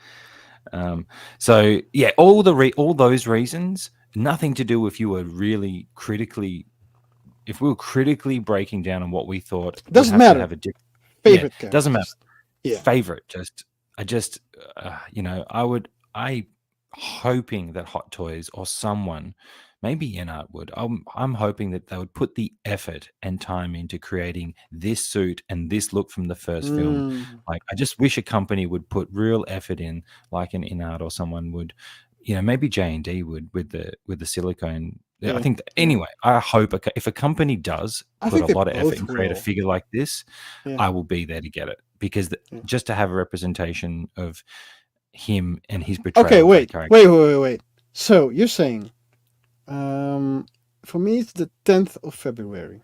So yeah, all those reasons, nothing to do with you were really critically. If we were critically breaking down on what we thought, doesn't matter. Have a favorite character. Doesn't matter. Yeah, favorite. I hoping that Hot Toys or someone. Maybe Enart would. I'm hoping that they would put the effort and time into creating this suit and this look from the first film. Like, I just wish a company would put real effort in, like an Enart or someone would, maybe J&D would with the silicone. Yeah. I think anyway. I hope if a company does put a lot of effort and create a figure like this, I will be there to get it because just to have a representation of him and his portrayal. Okay, wait. So you're saying? For me, it's the 10th of February.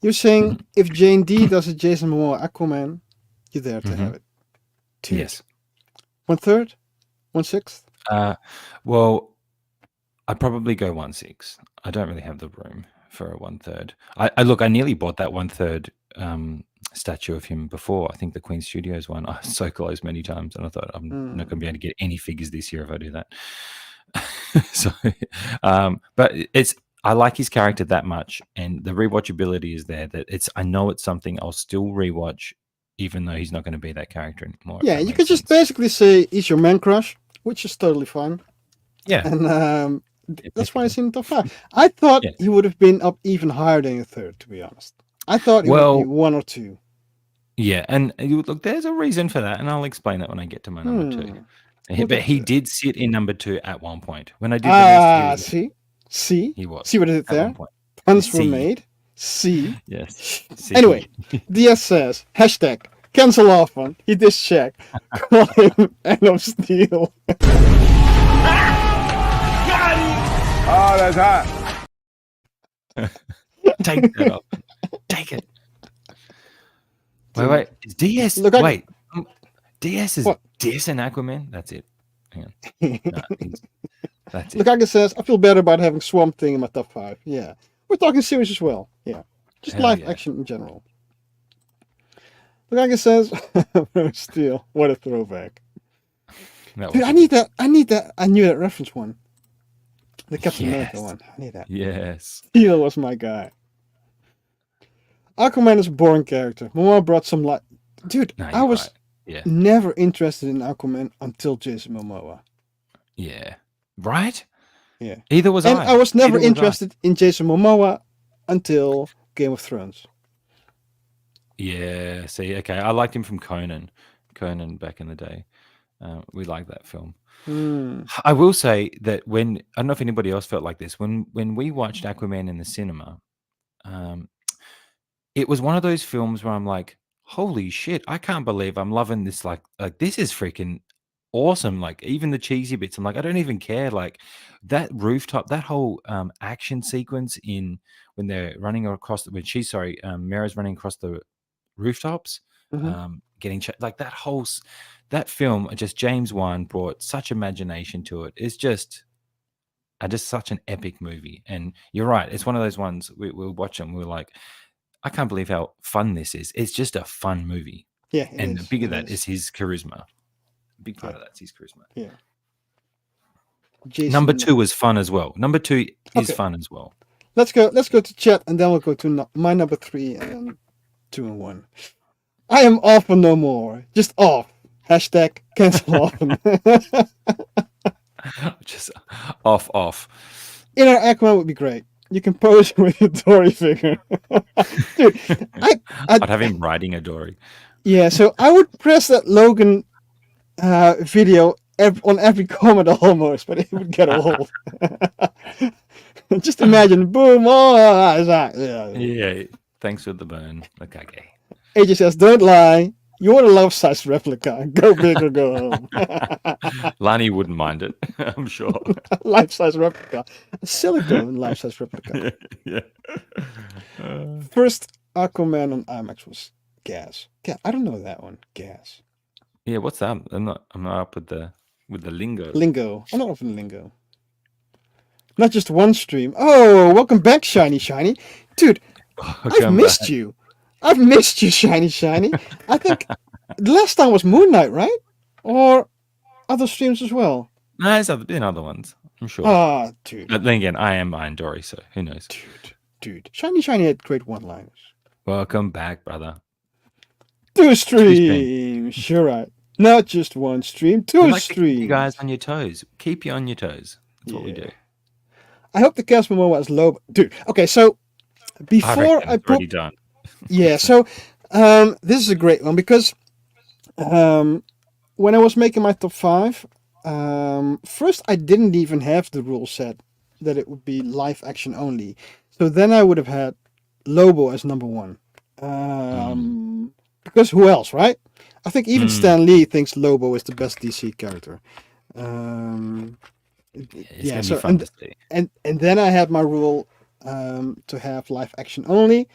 You're saying if J&D does a Jason Momoa Aquaman, you're there to have it. 2. Yes. 1/3? 1/6? Well, I'd probably go 1/6. I don't really have the room for a 1/3. I nearly bought that 1/3 statue of him before. I think the Queen Studios one. I was so close many times, and I thought I'm not going to be able to get any figures this year if I do that. So, but I like his character that much, and the rewatchability is there. I know it's something I'll still rewatch, even though he's not going to be that character anymore. Yeah, you could just basically say he's your man crush, which is totally fine. Yeah, and that's why he's in the top 5. I thought he would have been up even higher than a 3rd, to be honest. I thought he would be 1 or 2. Yeah, and look, there's a reason for that, and I'll explain that when I get to my number 2. But he did sit in number 2 at one point. When I did the list, see? He was. See what is it there? Puns were made. See? Yes. See. Anyway, Diaz says, hashtag, cancel off one. He did check. Call him Man of Steel. Oh, that's hot. Take that off. Take it. Wait. Is DS? DS is DS and Aquaman? That's it. Hang on. No, that's it. Lukaku says, I feel better about having Swamp Thing in my top 5. Yeah. We're talking series as well. Yeah. Just live action in general. Lukaku says, Steel. What a throwback. Dude, I need that. I knew that reference one. The Captain America one. I need that. Yes. Steel was my guy. Aquaman is a boring character. Momoa brought some light. Dude, I was never interested in Aquaman until Jason Momoa. Yeah. Right? Yeah. Either was I. And I was never interested in Jason Momoa until Game of Thrones. Yeah. See, okay. I liked him from Conan back in the day. We like that film. Hmm. I will say that when I don't know if anybody else felt like this when we watched Aquaman in the cinema, um, it was one of those films where I'm like, holy shit, I can't believe I'm loving this. Like this is freaking awesome. Like even the cheesy bits, I'm like, I don't even care. Like that rooftop, that whole action sequence in when they're running across when she's sorry, Mara's running across the rooftops, Mhm. getting like that whole that film. Just James Wan brought such imagination to it. It's just such an epic movie. And you're right, it's one of those ones we'll watch and we're like, I can't believe how fun this is. It's just a fun movie. Yeah, it And is. the big of It that is his charisma. A big part Yeah. of that's his charisma. Yeah. Jason. Number 2 is fun as well. Number 2 is Okay. fun as well. Let's go to chat, and then we'll go to my number 3 and then 2 and 1. I am off for no more. Just off. Hashtag cancel often. Just off. Inner Aquaman would be great. You can pose with your Dory figure. Dude, I'd have him riding a Dory. yeah, so I would press that Logan video on every comment almost, but it would get old. Just imagine, boom, Yeah, thanks for the burn. Okay. AJ says, don't lie. You want a life-size replica. Go big or go home. Lani wouldn't mind it, I'm sure. Life-size replica. A silicone life-size replica. Yeah. First Aquaman on IMAX was Gas. I don't know that one. Gas. Yeah, what's that? I'm not up with the lingo. Lingo. I'm not up in lingo. Not just one stream. Oh, welcome back, Shiny. Dude, I've missed you. I've missed you, Shiny. I think the last time was Moon Knight, right? Or other streams as well. No, there's been other ones, I'm sure. Ah, dude. But then again, I am Iron Dory, so who knows? Dude. Shiny had great one-liners. Welcome back, brother. 2 streams. Sure, right. Not just one stream, 2 like streams. Keep you guys on your toes. Keep you on your toes. That's what we do. I hope the cast Momoa is low. Dude, okay, so before I already done. Yeah, so this is a great one because when I was making my top 5, first I didn't even have the rule set that it would be live action only. So then I would have had Lobo as number 1. Because who else, right? I think even Stan Lee thinks Lobo is the best DC character. It's gonna be fun to see. And then I had my rule to have live action only,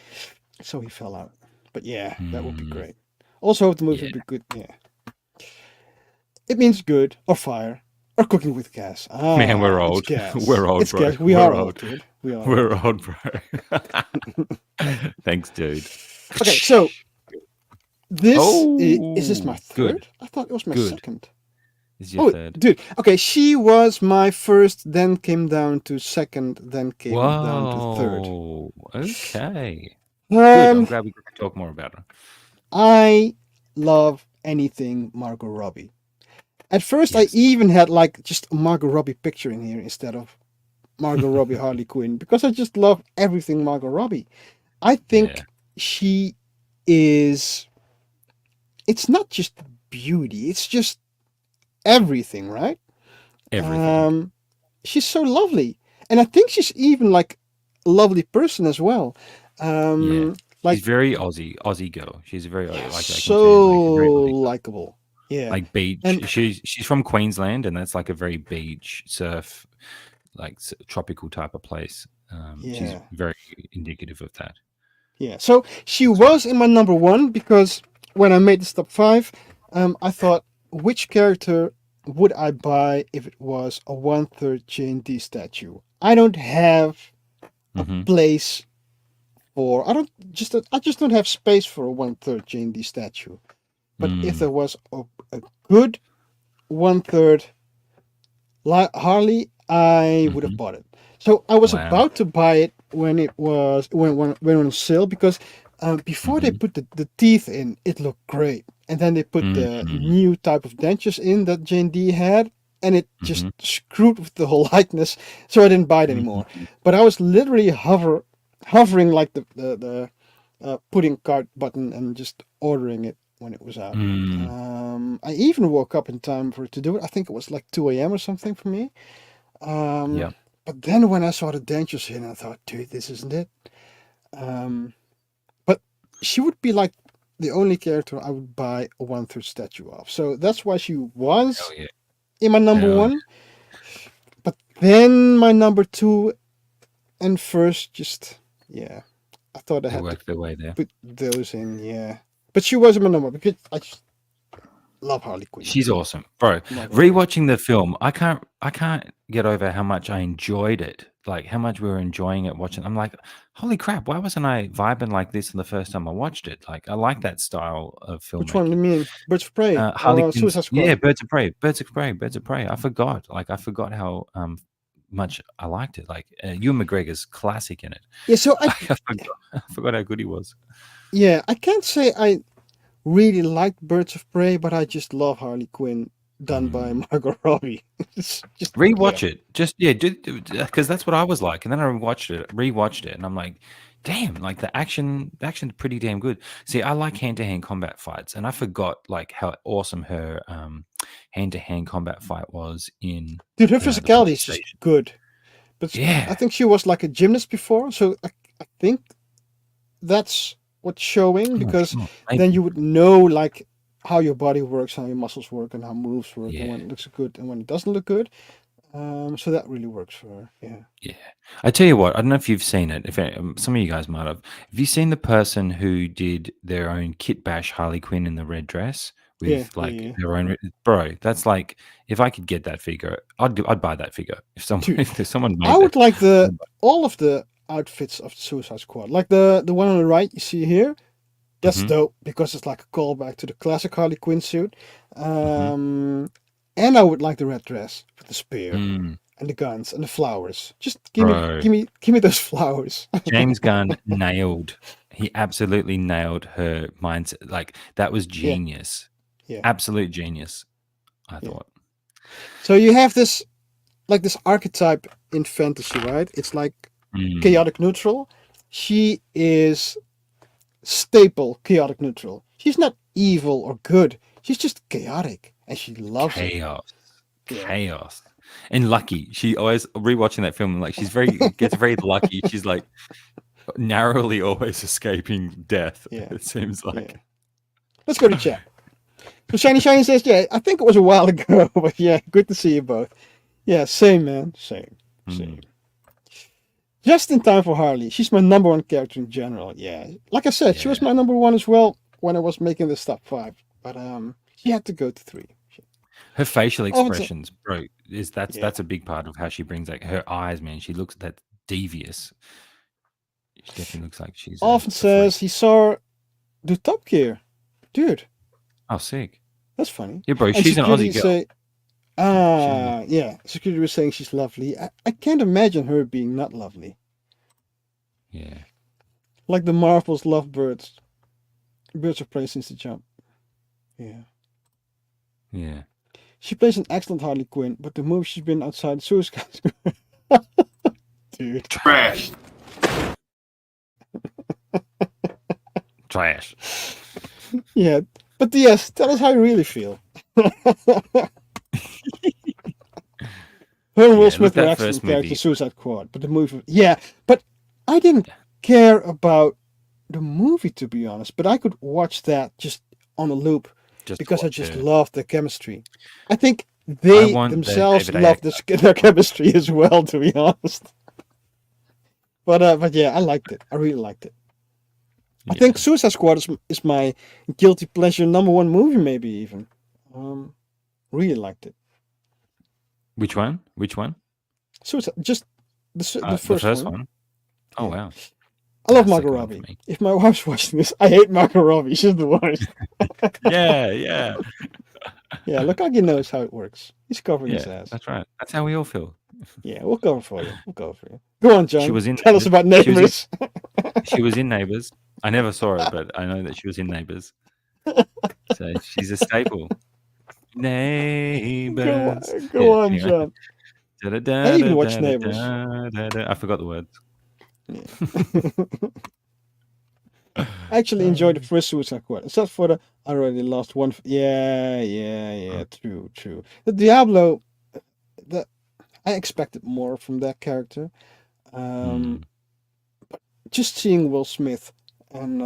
so he fell out. But yeah, that would be great. Also, hope the movie would be good. Yeah, it means good or fire or cooking with gas. Man, we're old. We're old, it's bro. Gas. We are old, dude. We are. We're old, bro. Thanks, dude. Okay, so this is this my third? Good. I thought it was my Good. second. Is your third? Dude. Okay, she was my first, then came down to second, then came down to third. Okay. Good. I'm glad we could talk more about her. I love anything Margot Robbie. At first, I even had like just a Margot Robbie picture in here instead of Margot Robbie Harley Quinn because I just love everything Margot Robbie. I think she is. It's not just beauty; it's just everything, right? Everything. She's so lovely, and I think she's even like a lovely person as well. Like she's very Aussie girl. She's very so likable. Yeah, like beach. And she's from Queensland, and that's like a very beach surf, like tropical type of place. She's very indicative of that. Yeah, so she was in my number 1 because when I made this top 5, I thought, which character would I buy if it was a 1/3 J&D statue? I don't have a place for. I just don't have space for a 1/3 J&D statue. But if there was a good 1/3 Harley, I would have bought it. So I was about to buy it when it was when on sale because before they put the teeth in, it looked great, and then they put the new type of dentures in that J&D had, and it just screwed with the whole likeness. So I didn't buy it anymore. But I was literally hovering like the putting cart button and just ordering it when it was out. Mm, I even woke up in time for it to do it. I think it was like 2 a.m. or something for me. yeah. But then when I saw the danger scene, I thought, dude, this isn't it. But she would be like the only character I would buy a 1/3 statue of. So that's why she was Hell yeah. in my number Hell one. But then my number two and first just, yeah, I thought I They had to worked their way there. put those in, yeah. But she was in my number because I just love Harley Quinn. She's awesome, bro. Love her. Rewatching the film, I can't get over how much I enjoyed it. Like how much we were enjoying it watching. I'm like, holy crap! Why wasn't I vibing like this the first time I watched it? Like I like that style of filmmaking. Which one do you mean? Birds of Prey? Harley Quinn's, Suicide Squad? yeah, Birds of Prey. I forgot. Like I forgot how much I liked it. Like Ewan McGregor's classic in it. Yeah, so I forgot how good he was. yeah, I can't say I really liked Birds of Prey, but I just love Harley Quinn done by Margot Robbie. It's just Rewatch it. Just because that's what I was like. And then I rewatched it, and I'm like, damn, like the action's pretty damn good. See, I like hand-to-hand combat fights, and I forgot like how awesome her hand-to-hand combat fight was in dude, her the physicality is police just good. But Yeah. I think she was like a gymnast before, so I think that's what's showing because then you would know like how your body works, how your muscles work, and how moves work, and when it looks good and when it doesn't look good. So that really works for her. Yeah. I tell you what, I don't know if you've seen it. If some of you guys might have. Have you seen the person who did their own kit bash Harley Quinn in the red dress with their own? Bro, that's like if I could get that figure, I'd buy that figure. If someone made I would that. like all of the outfits of the Suicide Squad, like the one on the right you see here. That's dope because it's like a callback to the classic Harley Quinn suit. And I would like the red dress with the spear and the guns and the flowers. Just give me those flowers. James Gunn nailed. He absolutely nailed her mindset. Like that was genius. Yeah. Absolute genius. I thought. So you have this archetype in fantasy, right? It's like chaotic neutral. She is staple chaotic neutral. She's not evil or good. She's just chaotic, and she loves chaos, and lucky. She always rewatching that film. Like she's gets very lucky. She's like narrowly always escaping death. Yeah. It seems like. Yeah. Let's go to chat. So Shiny says, yeah, I think it was a while ago, but yeah, good to see you both. Yeah, same, man. Same. Just in time for Harley. She's my number one character in general. Yeah. Like I said, she was my number one as well when I was making this top 5. But she had to go to 3. Her facial expressions, bro, that's a big part of how she brings like her eyes, man. She looks that devious. She definitely looks like she's often says he saw her do Top Gear. Dude. Oh, sick. That's funny. Yeah, bro, she's an Aussie girl. Yeah. Security was saying she's lovely. I can't imagine her being not lovely. Yeah. Like the Marvels love birds. Birds of Prey since the jump. Yeah. Yeah. She plays an excellent Harley Quinn, but the movie she's been outside Suicide Squad. Dude. Trash. Trash. Yeah. But yes, tell us how you really feel. Her and Will Smith were excellent characters, Suicide Squad, but the movie, but I didn't care about the movie, to be honest, but I could watch that just on a loop because I just loved the chemistry. I think they themselves love their chemistry as well, to be honest. But yeah, I liked it. I really liked it. I think Suicide Squad is my guilty pleasure number 1 movie, maybe even. Really liked it. Which one? Suicide, just the first one. Oh wow! I love Margot Robbie. If my wife's watching this, I hate Margot Robbie. She's the worst. Yeah. Yeah, Lukaku knows how it works. He's covering his ass. That's right. That's how we all feel. Yeah, we'll cover for you. Go on, John. Tell us about Neighbours. She was in Neighbours. I never saw it, but I know that she was in Neighbours. So she's a staple. Neighbours. Go on, John. I even watched Neighbours. I forgot the words. Yeah. I actually enjoyed the first Suicide Squad, except for the I already lost one. Yeah. True. The Diablo, the I expected more from that character. Um, Mm. just seeing Will Smith and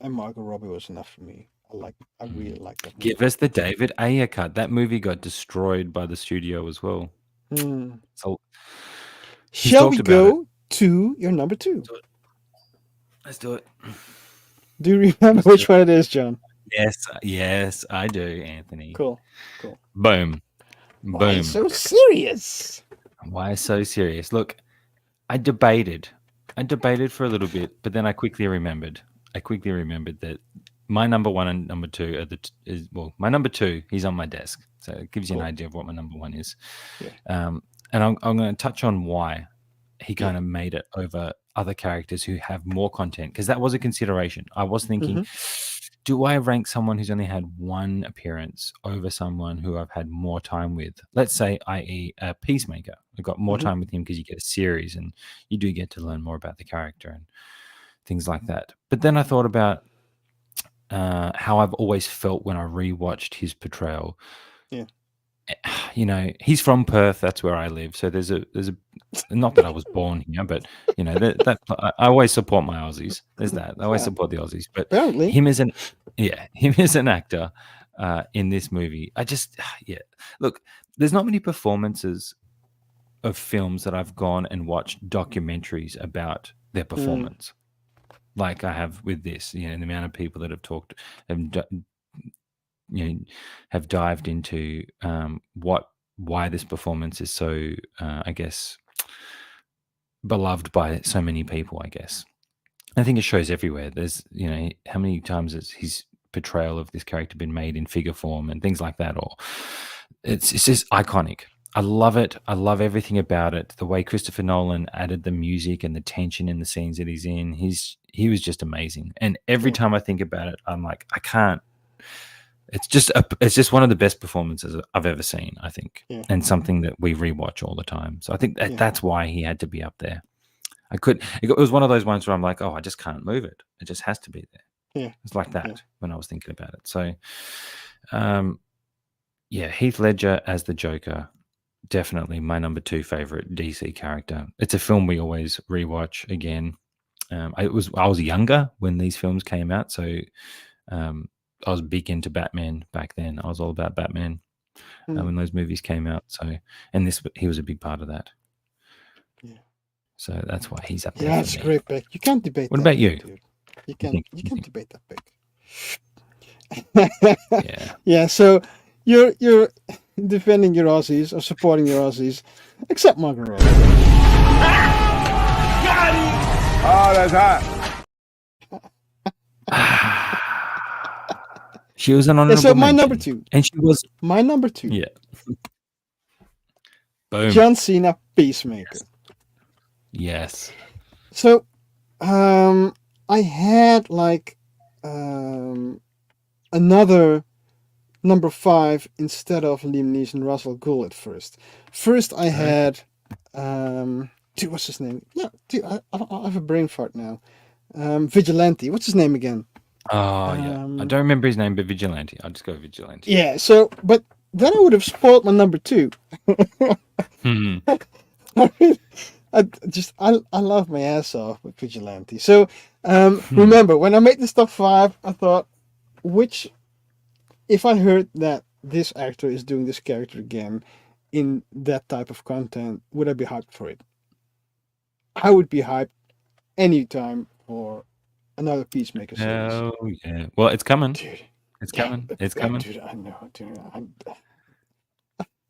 Margot Robbie was enough for me. I Mm. really like that Give movie. us the David Ayer cut. That movie got destroyed by the studio as well. Hmm. So he's Shall we talked about it. go to your number 2? Let's do it. Do you remember Let's do which it. one it is, John? Yes, I do, Anthony. Cool. Boom. Why Boom. so serious? Why so serious? Look, I debated for a little bit, but then I quickly remembered that my number 1 and number 2 are my number 2, he's on my desk. So it gives you Cool. an idea of what my number 1 is. Yeah. And I'm going to touch on why he Yeah. kind of made it over other characters who have more content, because that was a consideration. I was thinking, do I rank someone who's only had one appearance over someone who I've had more time with? Let's say, i.e., a Peacemaker. I got more time with him because you get a series and you do get to learn more about the character and things like that. But then I thought about how I've always felt when I rewatched his portrayal. Yeah. You know, he's from Perth. That's where I live. So there's a not that I was born here, but you know that I always support my Aussies. There's that. I always Yeah. support the Aussies. But Apparently. him as an actor in this movie, look, there's not many performances of films that I've gone and watched documentaries about their performance like I have with this. You know, the amount of people that have talked and have dived into why this performance is so I guess beloved by so many people. I guess I think it shows everywhere. There's how many times has his portrayal of this character been made in figure form and things like that, or it's just iconic. I love it. I love everything about it. The way Christopher Nolan added the music and the tension in the scenes that he's in. He was just amazing. And every time I think about it, I'm like, I can't. It's just one of the best performances I've ever seen, I think, and something that we rewatch all the time. So I think that's why he had to be up there. It was one of those ones where I'm like, oh, I just can't move it. It just has to be there. Yeah, it's like that when I was thinking about it. So, Heath Ledger as the Joker, definitely my number 2 favorite DC character. It's a film we always rewatch again. I was younger when these films came out, so I was big into Batman back then. I was all about Batman when those movies came out. So, and he was a big part of that. Yeah. So that's why he's up there. Yeah, it's a great pick. You can't debate. What about you? Dude. You can't debate that pick. Yeah. Yeah. So you're defending your Aussies or supporting your Aussies, except Margot Robbie. Oh, that's hot. She was an honorable so my mention. number 2. And she was my number 2. Yeah. Boom. John Cena, Peacemaker. Yes. So, I had another number 5 instead of Liam Neeson, Russell Gould at first. First, I had dude, what's his name? No, dude, I have a brain fart now. Vigilante. What's his name again? Oh yeah, I don't remember his name, but Vigilante. I'll just go Vigilante. Yeah. So, but then I would have spoiled my number 2. I love my ass off with Vigilante. So remember when I made this top 5, I thought, if I heard that this actor is doing this character again in that type of content, would I be hyped for it? I would be hyped anytime for another Peacemaker series. Oh yeah. Well, it's coming. Dude, it's coming. It's coming. Dude, I know. Dude,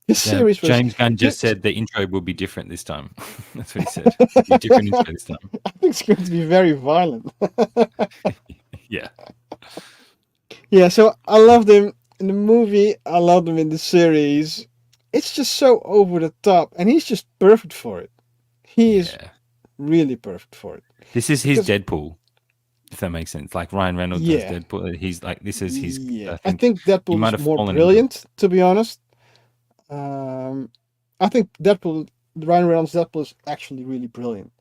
this series was... James Gunn just said the intro will be different this time. That's what he said. It'll be different intro this time. I think it's going to be very violent. Yeah. Yeah, so I loved him in the movie. I loved him in the series. It's just so over the top, and he's just perfect for it. He is really perfect for it. This is his Deadpool, if that makes sense. Like Ryan Reynolds does Deadpool. He's like, this is his. Yeah, I think Deadpool is more brilliant, to be honest. I think Ryan Reynolds' Deadpool is actually really brilliant.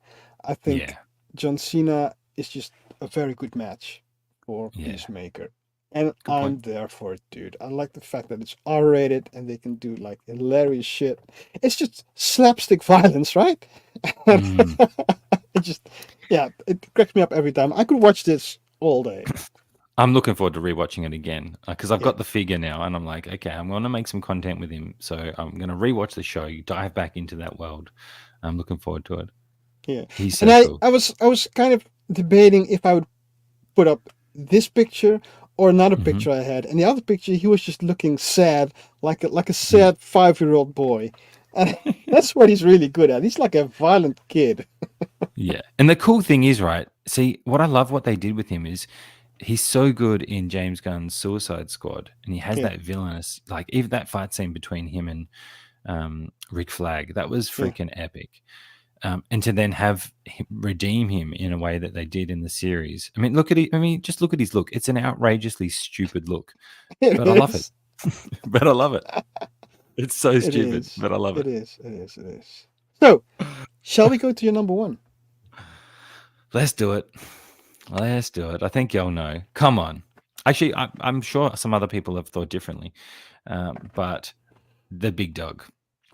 I think John Cena is just a very good match for Peacemaker. And Good I'm point. there for it, dude. I like the fact that it's R-rated and they can do like hilarious shit. It's just slapstick violence, right? Mm. It just, yeah, it cracks me up every time. I could watch this all day. I'm looking forward to rewatching it again because I've Yeah. got the figure now, and I'm like, okay, I'm going to make some content with him, so I'm going to rewatch the show, dive back into that world. I'm looking forward to it. Yeah. He's And so cool. I was kind of debating if I would put up this picture or another Mhm. picture I had. And the other picture, he was just looking sad, like a sad 5-year-old boy. And that's what he's really good at. He's like a violent kid. Yeah, and the cool thing is, right? See, what I love what they did with him is he's so good in James Gunn's Suicide Squad, and he has Yeah. that villainous, like even that fight scene between him and Rick Flag, that was Yeah. freaking epic. And to then have him redeem him in a way that they did in the series. I mean, look at it. I mean, just look at his look. It's an outrageously stupid look, but I love it. But I love it. It's so stupid, is. but I love it. It is. So, shall we go to your number one? Let's do it. Let's do it. I think y'all know. Come on. Actually, I'm sure some other people have thought differently, but the big dog.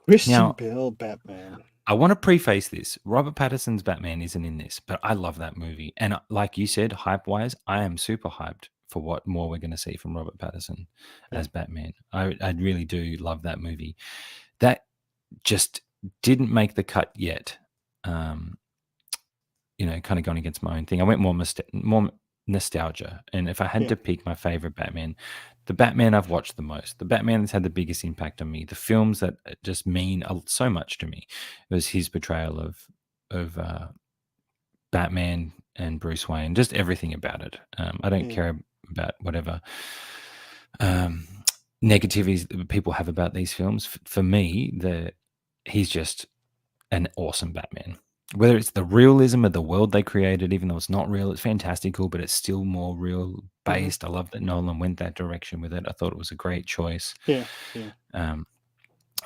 Christian Now- Bale, Batman. I want to preface this. Robert Pattinson's Batman isn't in this, but I love that movie. And like you said, hype-wise, I am super hyped for what more we're going to see from Robert Pattinson as Batman. I really do love that movie. That just didn't make the cut yet. You know, kind of going against my own thing. I went more nostalgia. And if I had Yeah. to pick my favorite Batman, the Batman I've watched the most, the Batman that's had the biggest impact on me, the films that just mean so much to me, was his portrayal of Batman and Bruce Wayne, just everything about it. I don't Yeah. care about whatever negativities that people have about these films. For me, he's just an awesome Batman. Whether it's the realism of the world they created, even though it's not real, it's fantastical, but it's still more real based. I love that Nolan went that direction with it. I thought it was a great choice. Yeah.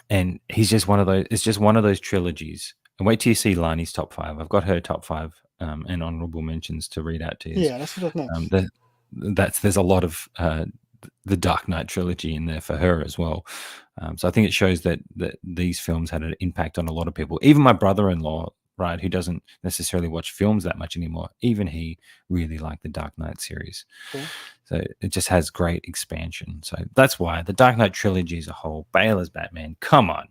And he's just one of those. It's just one of those trilogies. And wait till you see Lani's top 5. I've got her top 5 and honorable mentions to read out to you. Yeah, that's what next. There's a lot of the Dark Knight trilogy in there for her as well. So I think it shows that these films had an impact on a lot of people. Even my brother-in-law, right, who doesn't necessarily watch films that much anymore, even he really liked the Dark Knight series. Cool. So it just has great expansion. So that's why the Dark Knight trilogy as a whole, Bale as Batman, come on.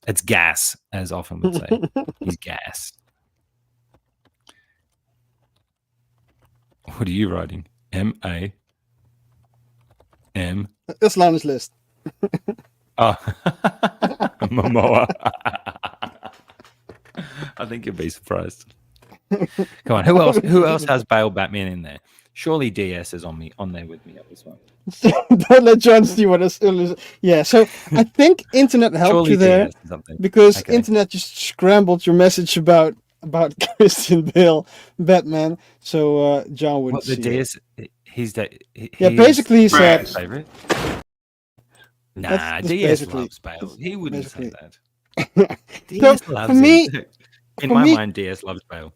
It's gas, as often would say. He's gas. What are you writing? M-A-M. That's Lana's list. Oh, Momoa. I think you'll be surprised. Come on, who else has Bale Batman in there? Surely DS is on there with me at this one. Don't let John see what is. Yeah, so I think internet helped Surely you there DS is something. because Okay. internet just scrambled your message about Christian Bale, Batman. So John wouldn't What the see DS? Yeah, basically he said. favorite. Nah, That's DS basically- loves Bale. He wouldn't say basically- that. DS loves for me- him. In for my me- mind, DS loves Bale.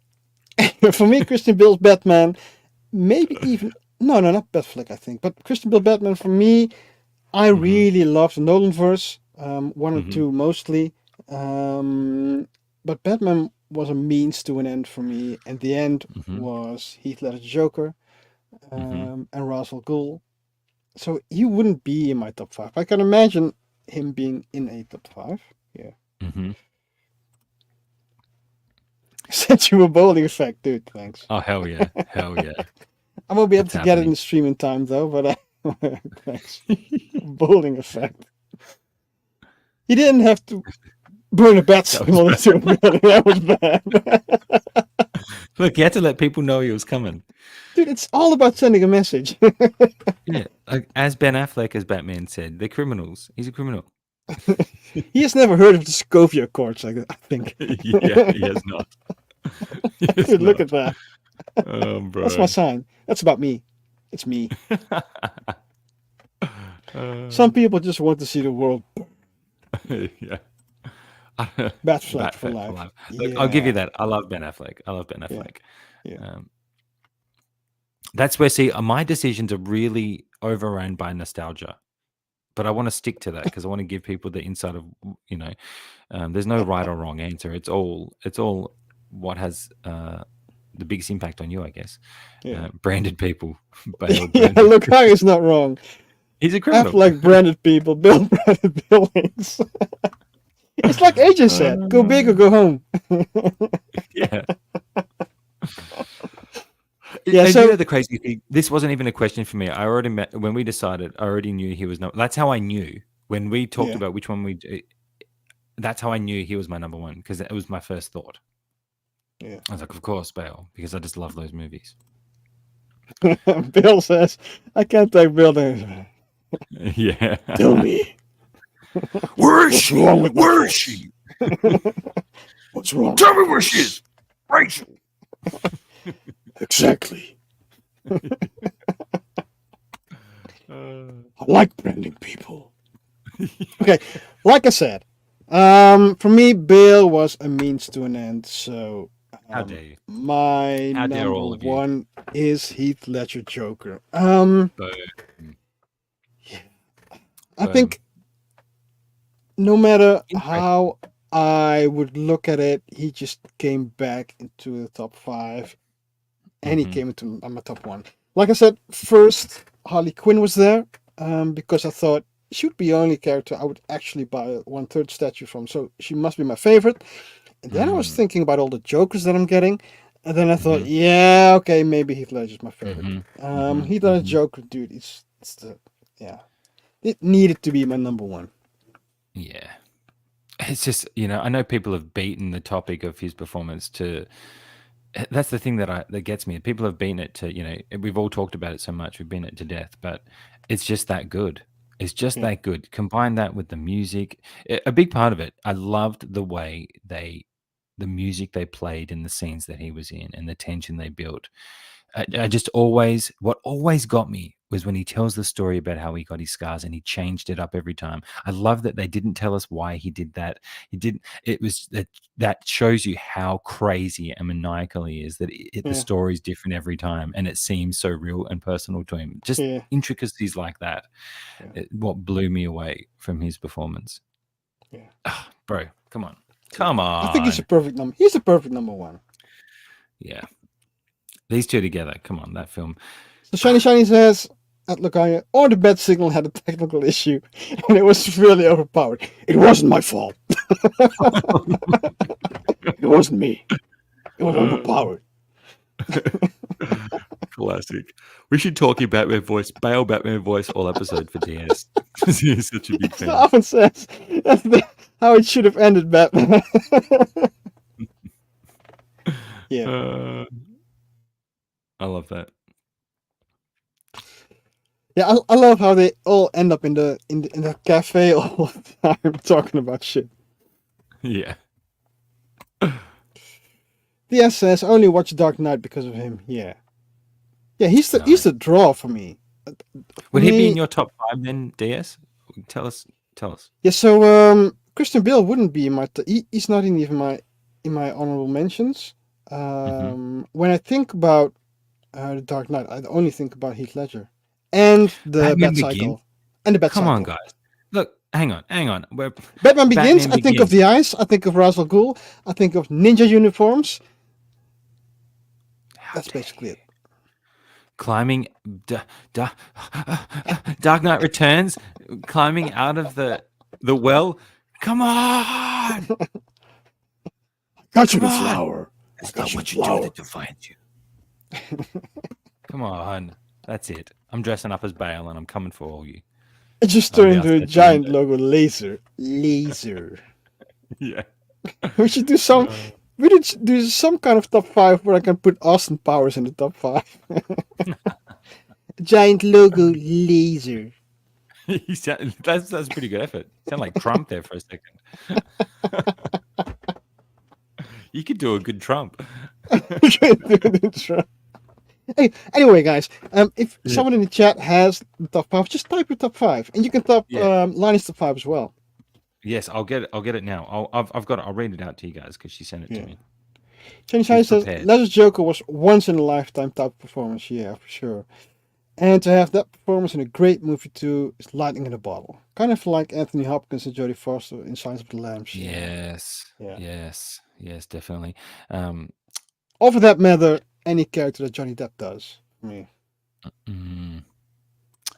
For me, Christian Bale's Batman, maybe even no, not Batfleck, I think, but Christian Bale Batman. For me, I Mhm. really loved the Nolanverse, 1 and Mhm. 2 mostly, but Batman was a means to an end for me, and the end Mhm. was Heath Ledger's Joker, Mhm. and Ra's al Ghul. So he wouldn't be in my top 5. I can imagine him being in a top 5. Mhm. Sent you a bowling effect, dude. Thanks. Oh hell yeah, hell yeah. I won't be able It's to get it happening. in the streaming time though, but thanks. Bowling effect. He didn't have to burn a bat symbol into a building. That was bad. Look, you had to let people know he was coming. Dude, it's all about sending a message. Yeah, like, as Ben Affleck, as Batman said, they're criminals. He's a criminal. He has never heard of the Sokovia Accords, I think. Yeah, he has not. He has Dude, look not. at that. Oh, bro. That's my sign. That's about me. It's me. Uh, Some people just want to see the world yeah. Batfleck for life. Look, I'll give you Yeah. that. I love Ben Affleck. Yeah. Yeah. That's where my decisions are really overrun by nostalgia. But I want to stick to that because I want to give people the insight of, there's no right or wrong answer. It's all what has the biggest impact on you, I guess. Yeah. Branded people. Bale Yeah, branded. Lukai is not wrong. He's a criminal. Affleck branded people, Bill branded buildings. It's like AJ said, go big or go home. Yeah. Yeah, And so- you know the crazy thing, this wasn't even a question for me. I already when we decided, I already knew he was that's how I knew when we talked Yeah. about which one we do. That's how I knew he was my number one because it was my first thought. Yeah. I was like, of course, Bale, because I just love those movies. Bill says, I can't take buildings. Yeah. Tell me. Where is What's she? wrong with my Where is horse? she? What's wrong? Tell me where she is. Rachel. Exactly. Uh, I like branding people. Okay, like I said, for me, Bill was a means to an end. So How dare you? my How dare all number of you. one is Heath Ledger Joker. Boom. I think no matter Interesting. how I would look at it, he just came back into the top 5, and Mhm. he came into my top 1. Like I said, first Harley Quinn was there because I thought she would be the only character I would actually buy a 1/3 statue from, so she must be my favorite. And then I was thinking about all the Jokers that I'm getting, and then I thought, yeah, okay, maybe Heath Ledger's my favorite. Heath Ledger Joker, dude, it needed to be my number 1. Yeah. It's just, I know people have beaten the topic of his performance to. That's the thing that gets me. People have beaten it to, we've all talked about it so much, we've beaten it to death, but it's just that good. It's just that good. Combine that with the music. A big part of it, I loved the way the music they played in the scenes that he was in and the tension they built. I just what always got me was when he tells the story about how he got his scars and he changed it up every time. I love that they didn't tell us why he did that. It was that shows you how crazy and maniacal he is, that the story's different every time and it seems so real and personal to him. Just intricacies like that. What blew me away from his performance. Bro, come on. I think he's a perfect number. He's a perfect number 1. Yeah. These two together, come on, that film. So Shiny says, look, or the bat signal had a technical issue, and it was really overpowered. It wasn't my fault. It wasn't me. It was overpowered. Classic. We should talk your Batman voice, Bale Batman voice, all episode for DS. He's such a big fan. Often says that's how it should have ended, Batman. Yeah. I love that. Yeah, I love how they all end up in the cafe all the time talking about shit. Yeah. DS says only watch Dark Knight because of him. Yeah, he's the draw for me. Would he be in your top 5 then, DS? Tell us. Yeah, so Christian Bale wouldn't be in my. He's not even in my honorable mentions. When I think about the Dark Knight, I only think about Heath Ledger and the Batman Bat Cycle and the Bat Come Cycle. on, guys. Look, hang on. Batman Begins. Batman I think of the eyes. I think of Ra's al Ghul. I think of ninja uniforms. That's basically it. Climbing, Dark Knight Returns, climbing out of the well. Come on! Got you the flower. It's not what you do that defines you. Come on, that's it. I'm dressing up as Bale and I'm coming for all you. It just turned into a giant logo. Laser. Yeah. We should do some. We should do some kind of top 5 where I can put Austin Powers in the top 5. Giant logo laser. That's a pretty good effort. You sound like Trump there for a second. You could do a good Trump. Hey, anyway, guys, if someone in the chat has the top 5, just type your top 5, and you can type Linus top 5 as well. Yes, I'll get it now. I've got it. I'll read it out to you guys because she sent it to me. Shiny She's says, prepared. Ledger's Joker was once in a lifetime type of performance. Yeah, for sure. And to have that performance in a great movie too is lightning in a bottle. Kind of like Anthony Hopkins and Jodie Foster in Silence of the Lambs. Yes. Yeah. Yes, definitely. Or for that matter, any character that Johnny Depp does. For me.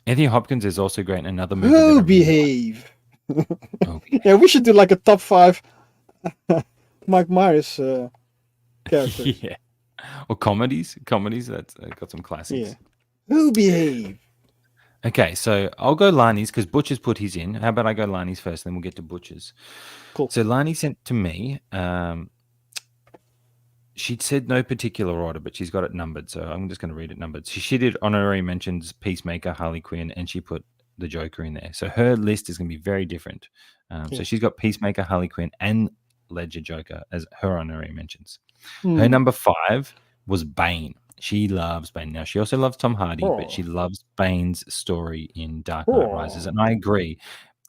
Anthony Hopkins is also great in another movie. Oh, that I really behave. like. Oh, Yeah, we should do like a top 5 Mike Myers character. yeah. Or comedies. That's got some classics. Yeah. Who behave? Okay, so I'll go Lani's because Butcher's put his in. How about I go Lani's first, then we'll get to Butcher's. Cool. So Lani sent to me. She said no particular order, but she's got it numbered. So I'm just going to read it numbered. She did honorary mentions Peacemaker, Harley Quinn, and she put the Joker in there. So her list is going to be very different. So she's got Peacemaker, Harley Quinn, and Ledger Joker as her honorary mentions. Her number 5 was Bane. She loves Bane. Now, she also loves Tom Hardy, but she loves Bane's story in Dark Knight Rises. And I agree.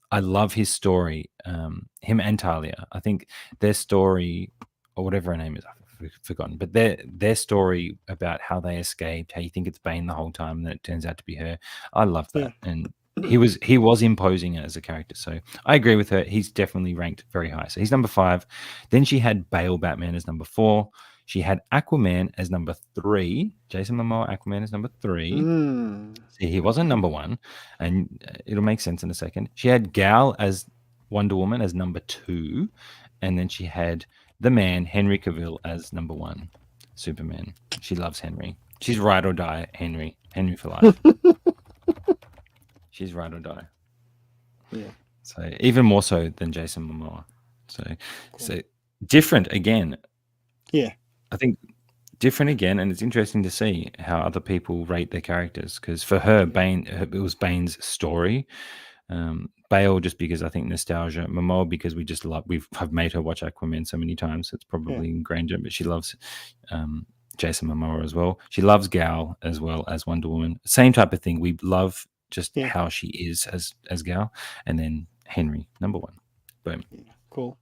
I love his story, him and Talia. I think their story, or whatever her name is, I've forgotten, but their story about how they escaped, how you think it's Bane the whole time, and then it turns out to be her. I love that. And he was imposing as a character. So I agree with her. He's definitely ranked very high. So he's number 5. Then she had Bale Batman as number 4. She had Aquaman as number 3. Jason Momoa Aquaman is number 3. See, he wasn't number 1, and it'll make sense in a second. She had Gal as Wonder Woman as number 2, and then she had the man Henry Cavill as number 1, Superman. She loves Henry. She's ride or die, Henry for life. She's ride or die. Yeah. So even more so than Jason Momoa. So different again. Yeah. I think different again, and it's interesting to see how other people rate their characters. Because for her, Bane, it was Bane's story. Bale just because I think nostalgia. Momoa because I've made her watch Aquaman so many times, so it's probably ingrained her. But she loves Jason Momoa as well. She loves Gal as well as Wonder Woman. Same type of thing. We love just how she is as Gal, and then Henry number 1. Boom. Cool.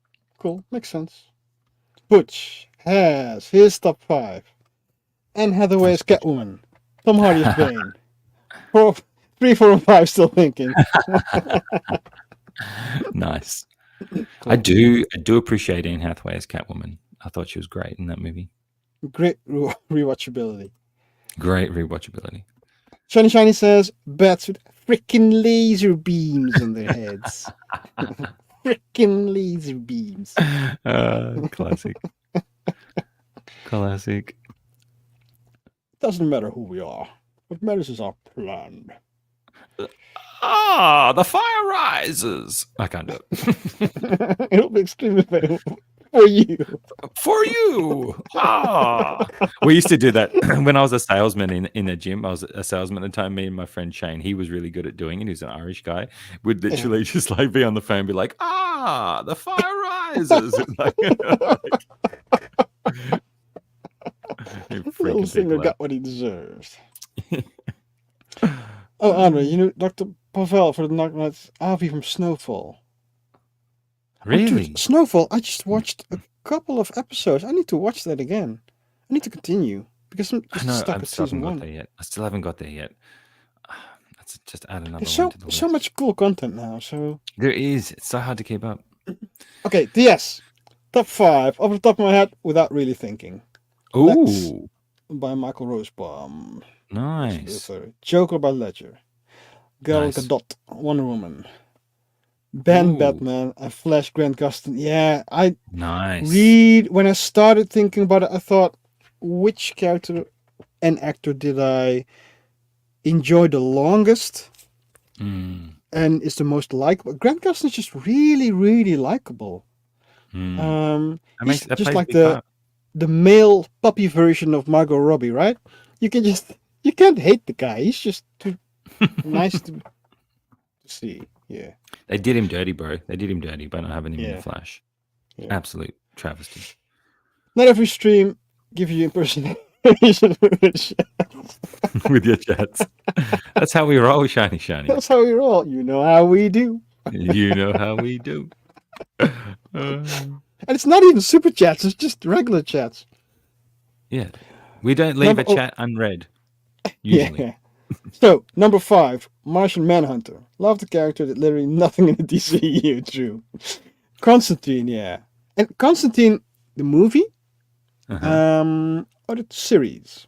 Makes sense. Butch has his top 5. Anne Hathaway as Catwoman. Tom Hardy as Bane. 3, 4, and 5 still thinking. Nice. Cool. I do appreciate Anne Hathaway as Catwoman. I thought she was great in that movie. Great rewatchability. Great rewatchability. Shiny says bats with freaking laser beams in their heads. Freaking laser beams. Classic. Classic. Doesn't matter who we are. What matters is our plan. The fire rises. I can't do it. It'll be extremely painful for you. For you. We used to do that when I was a salesman in a gym. I was a salesman at the time. Me and my friend Shane, he was really good at doing it. He was an Irish guy. Would literally just like be on the phone and be like, the fire rises. Little singer got what he deserves. Oh, Andre, you know Dr. Pavel for the Knock Knights Avi from Snowfall. Really? Snowfall, I just watched a couple of episodes. I need to watch that again. I need to continue because I'm just stuck at season 1. I still haven't got there yet. Let's just add another There's one to the list. so much cool content now. So There is. It's so hard to keep up. okay, DS top 5 off the top of my head without really thinking. Ooh, By Michael Rosebaum. nice. Joker by Ledger. Gal Nice. Gadot, Wonder Woman. Ben Ooh. Batman and Flash Grant Gustin. Yeah, Nice. when I started thinking about it, I thought, which character and actor did I enjoy the longest and is the most likable? Grant Gustin is just really, really likable. He's just like the male puppy version of Margot Robbie, right? You can't hate the guy. He's just too nice to see. Yeah. They did him dirty, bro. They did him dirty by not having him in Yeah. the Flash. Yeah. Absolute travesty. Not every stream gives you impersonation With your chats. That's how we roll, Shiny. That's how we roll. You know how we do. You know how we do. And it's not even super chats, it's just regular chats. Yeah. We don't leave Number- a chat unread. Usually. Yeah. So, number 5, Martian Manhunter. Love the character that literally nothing in the DCEU drew. Constantine, yeah. And Constantine, the movie, Uh-huh. or the series?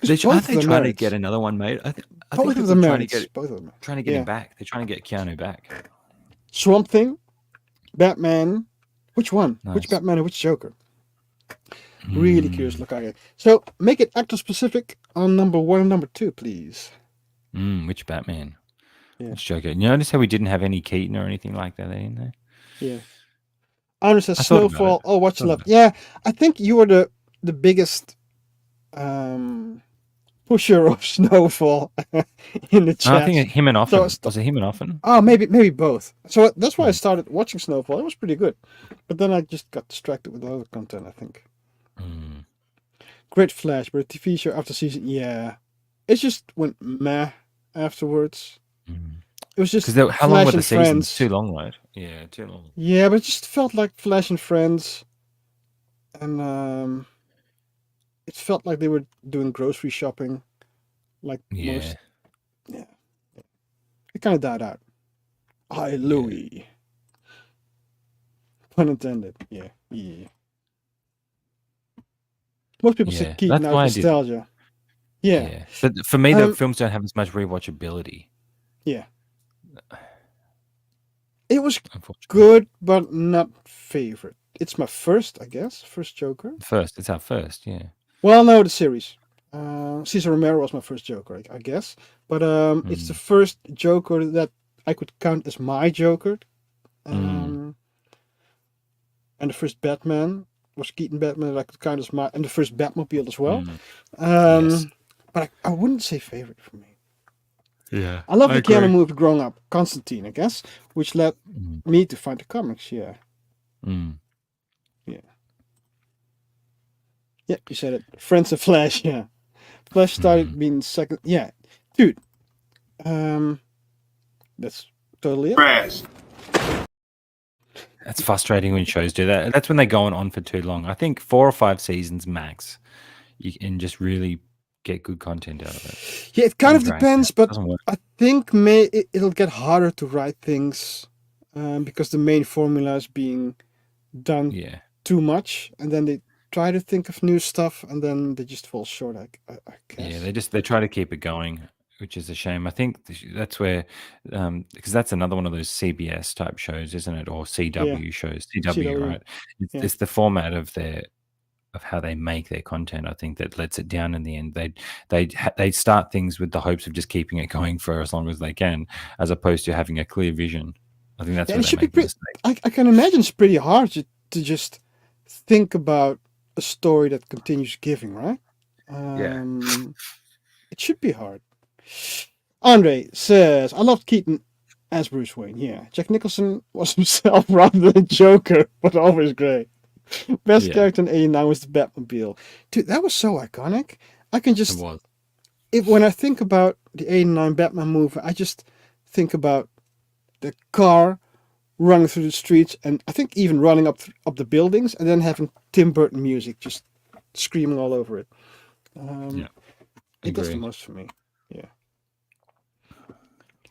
Aren't they of them trying to merits. get another one made? I think Both of people them are trying merits. to get Both of them. him Yeah. back. They're trying to get Keanu back. Swamp Thing, Batman. Which one? Which Nice. Batman and which Joker? Really curious look at it. So make it actor specific on number 1 and number 2, please. Which Batman? Yeah. Which Joker? You notice how we didn't have any Keaton or anything like that in there? Yeah. Anders says I thought about Snowfall. it. Oh, watch Thought love. about Yeah, I think you were the biggest pusher of Snowfall in the chat. I think him and Offen. So- Was it him and Offen? Oh, maybe both. So that's why I started watching Snowfall. It was pretty good, but then I just got distracted with other content, I think. Mm. Great Flash, but a TV show after season, yeah, it just went meh afterwards. It was just Because how long Flash were the and seasons? Friends. Too long, right? Yeah, too long. Yeah, but it just felt like Flash and Friends, and it felt like they were doing grocery shopping, like Yeah. most. Yeah, it kind of died out. Hi, Louie. Pun intended. Yeah. Most people say Yeah, Keaton that's out why I of did- nostalgia. Yeah. But for me, the Um, films don't have as much rewatchability, It was unfortunately. good, but not favorite. It's my first, I guess, first Joker. It's our first, yeah. Well, no, the series. Cesar Romero was my first Joker, I guess. But it's the first Joker that I could count as my Joker. And the first Batman was Keaton Batman that I could count as my, and the first Batmobile as well. Yes. But I wouldn't say favorite for me. Yeah. I love the Keanu movie growing up, Constantine, I guess, which led me to find the comics. Yeah, you said it. Friends of Flash. Yeah, Flash started being second. Yeah, dude. That's totally it. Trash. That's frustrating when shows do that. That's when they go on for too long. I think 4 or 5 seasons max, you can just really get good content out of it. Yeah, it kind of And drag depends, it. but Doesn't work. I think it'll get harder to write things because the main formula is being done Yeah. too much, and then they try to think of new stuff, and then they just fall short. I guess. Yeah, they try to keep it going, which is a shame. I think that's where, because that's another one of those CBS type shows, isn't it? Or CW shows, CW, CW, right? yeah. It's the format of how they make their content. I think that lets it down in the end. They start things with the hopes of just keeping it going for as long as they can, as opposed to having a clear vision. I think that's Yeah, where it they should be make the pretty. mistake. I can imagine it's pretty hard to just think about a story that continues giving, right? It should be hard. Andre says, I loved Keaton as Bruce Wayne. Yeah. Jack Nicholson was himself rather than Joker, but always great. Best Yeah. character in 89 was the Batmobile. Dude, that was so iconic. I can It just, was. when I think about the 89 Batman movie, I just think about the car running through the streets, and I think even running up the buildings, and then having Tim Burton music just screaming all over it. Yeah. It does the Agree. most for me. Yeah.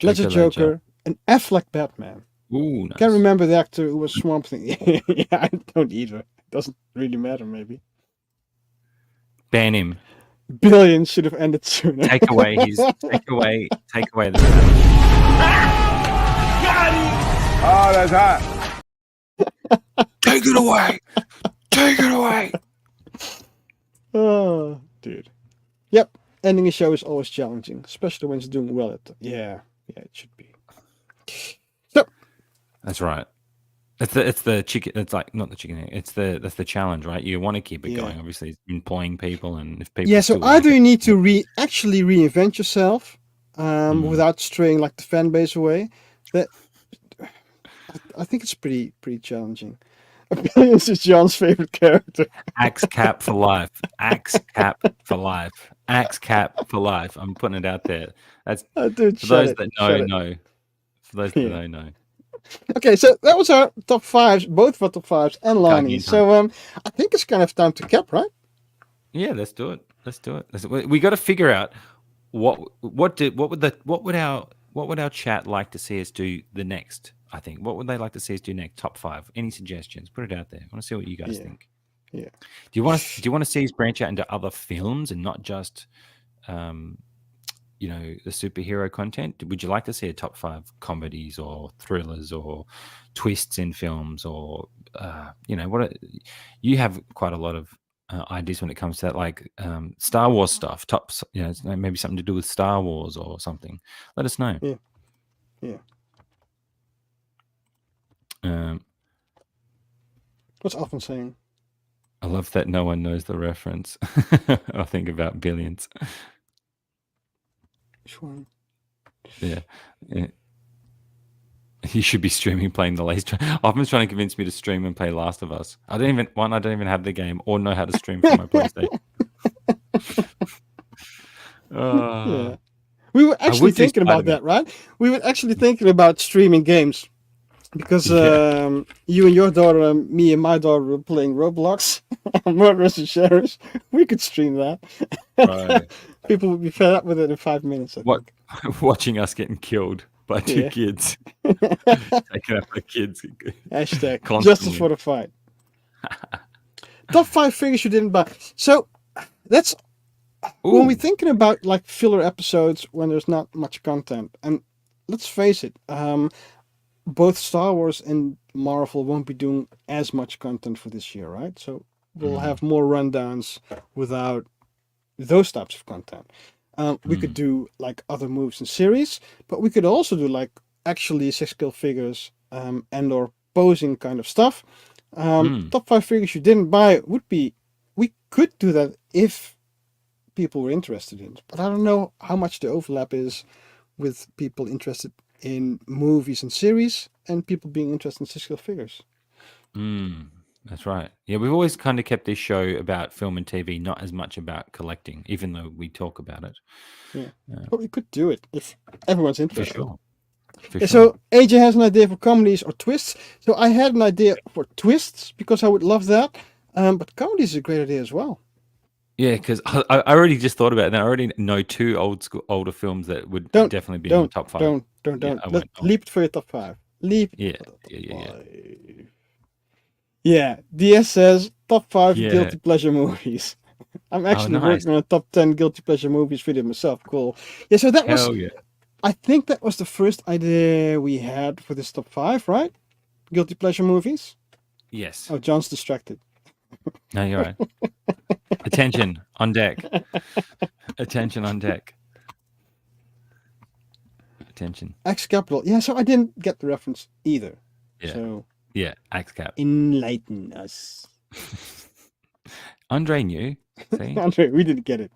Ledger Ledger. Joker, an Affleck Batman. Ooh, nice. Can't remember the actor who was Swamp Thing. Yeah, I don't either. Doesn't really matter, maybe. Ban him. Billion should have ended sooner. Take away the. Oh, that's hot. Take it away. Take it away. Oh, dude. Yep. Ending a show is always challenging, especially when it's doing well at yeah, it should be. So That's right. It's the chicken. It's like not the chicken. That's the challenge, right? You want to keep it Yeah. going. Obviously, it's employing people, and if people. yeah, so still like either it- you need to actually reinvent yourself Mm. without straying like the fan base away. That I think it's pretty challenging. Billions is John's favorite character. Axe Cap for life. Axe Cap for life. Axe Cap for life. I'm putting it out there. That's Oh, dude, for shut those it, that shut know. it. Know. For those that Yeah. don't know. Okay, so that was our top fives, both of our top fives, and Lonnie. you So I think it's kind of time to cap, right? Yeah, let's do it. We got to figure out what would our chat like to see us do the next. I think what would they like to see us do next? Top 5. Any suggestions? Put it out there. I want to see what you guys Yeah. think. Yeah. Do you want to see us branch out into other films and not just the superhero content? Would you like to see a top 5 comedies or thrillers or twists in films, or you have quite a lot of ideas when it comes to that, like Star Wars stuff, tops, maybe something to do with Star Wars or something. Let us know. Yeah. What's often saying? I love that no one knows the reference. I think about Billions. Sure. Yeah. You should be streaming playing the Last. Often's trying to convince me to stream and play Last of Us. I don't even have the game or know how to stream from my PlayStation. Yeah. We were actually thinking about that, right? We were actually thinking about streaming games because you and your daughter and me and my daughter were playing Roblox, Murderers and Sheriffs. We could stream that. Right. People would be fed up with it in 5 minutes. Watching us getting killed by 2 kids. Taking up the kids. Hashtag Constantly. justice for the fight. Top 5 figures you didn't buy. So that's when we're thinking about like filler episodes when there's not much content. And let's face it, both Star Wars and Marvel won't be doing as much content for this year, right? So we'll have more rundowns without those types of content. We could do like other moves in series, but we could also do like actually 6-scale figures and or posing kind of stuff. Top 5 figures you didn't buy would be, we could do that if people were interested in it, but I don't know how much the overlap is with people interested in movies and series and people being interested in 6-scale figures. That's right. Yeah, we've always kind of kept this show about film and TV, not as much about collecting, even though we talk about it. Yeah. But we could do it if everyone's interested. For sure. So AJ has an idea for comedies or twists. So I had an idea for twists because I would love that. But comedies is a great idea as well. Yeah, because I already just thought about it. And I already know 2 older films that would definitely be in the top 5. Don't. Leap for your top 5. Leap. Yeah. Yeah, DS says top 5 guilty pleasure movies. I'm actually working on a top 10 guilty pleasure movies video myself. Cool. Yeah, so that was. I think that was the first idea we had for this top 5, right? Guilty pleasure movies. Yes. Oh, John's distracted. No, you're right. Attention on deck. Attention on deck. Attention. Axe Capital. Yeah, so I didn't get the reference either. Yeah. So. Yeah, Axe Cap. Enlighten us. Andre knew. See? Andre, we didn't get it.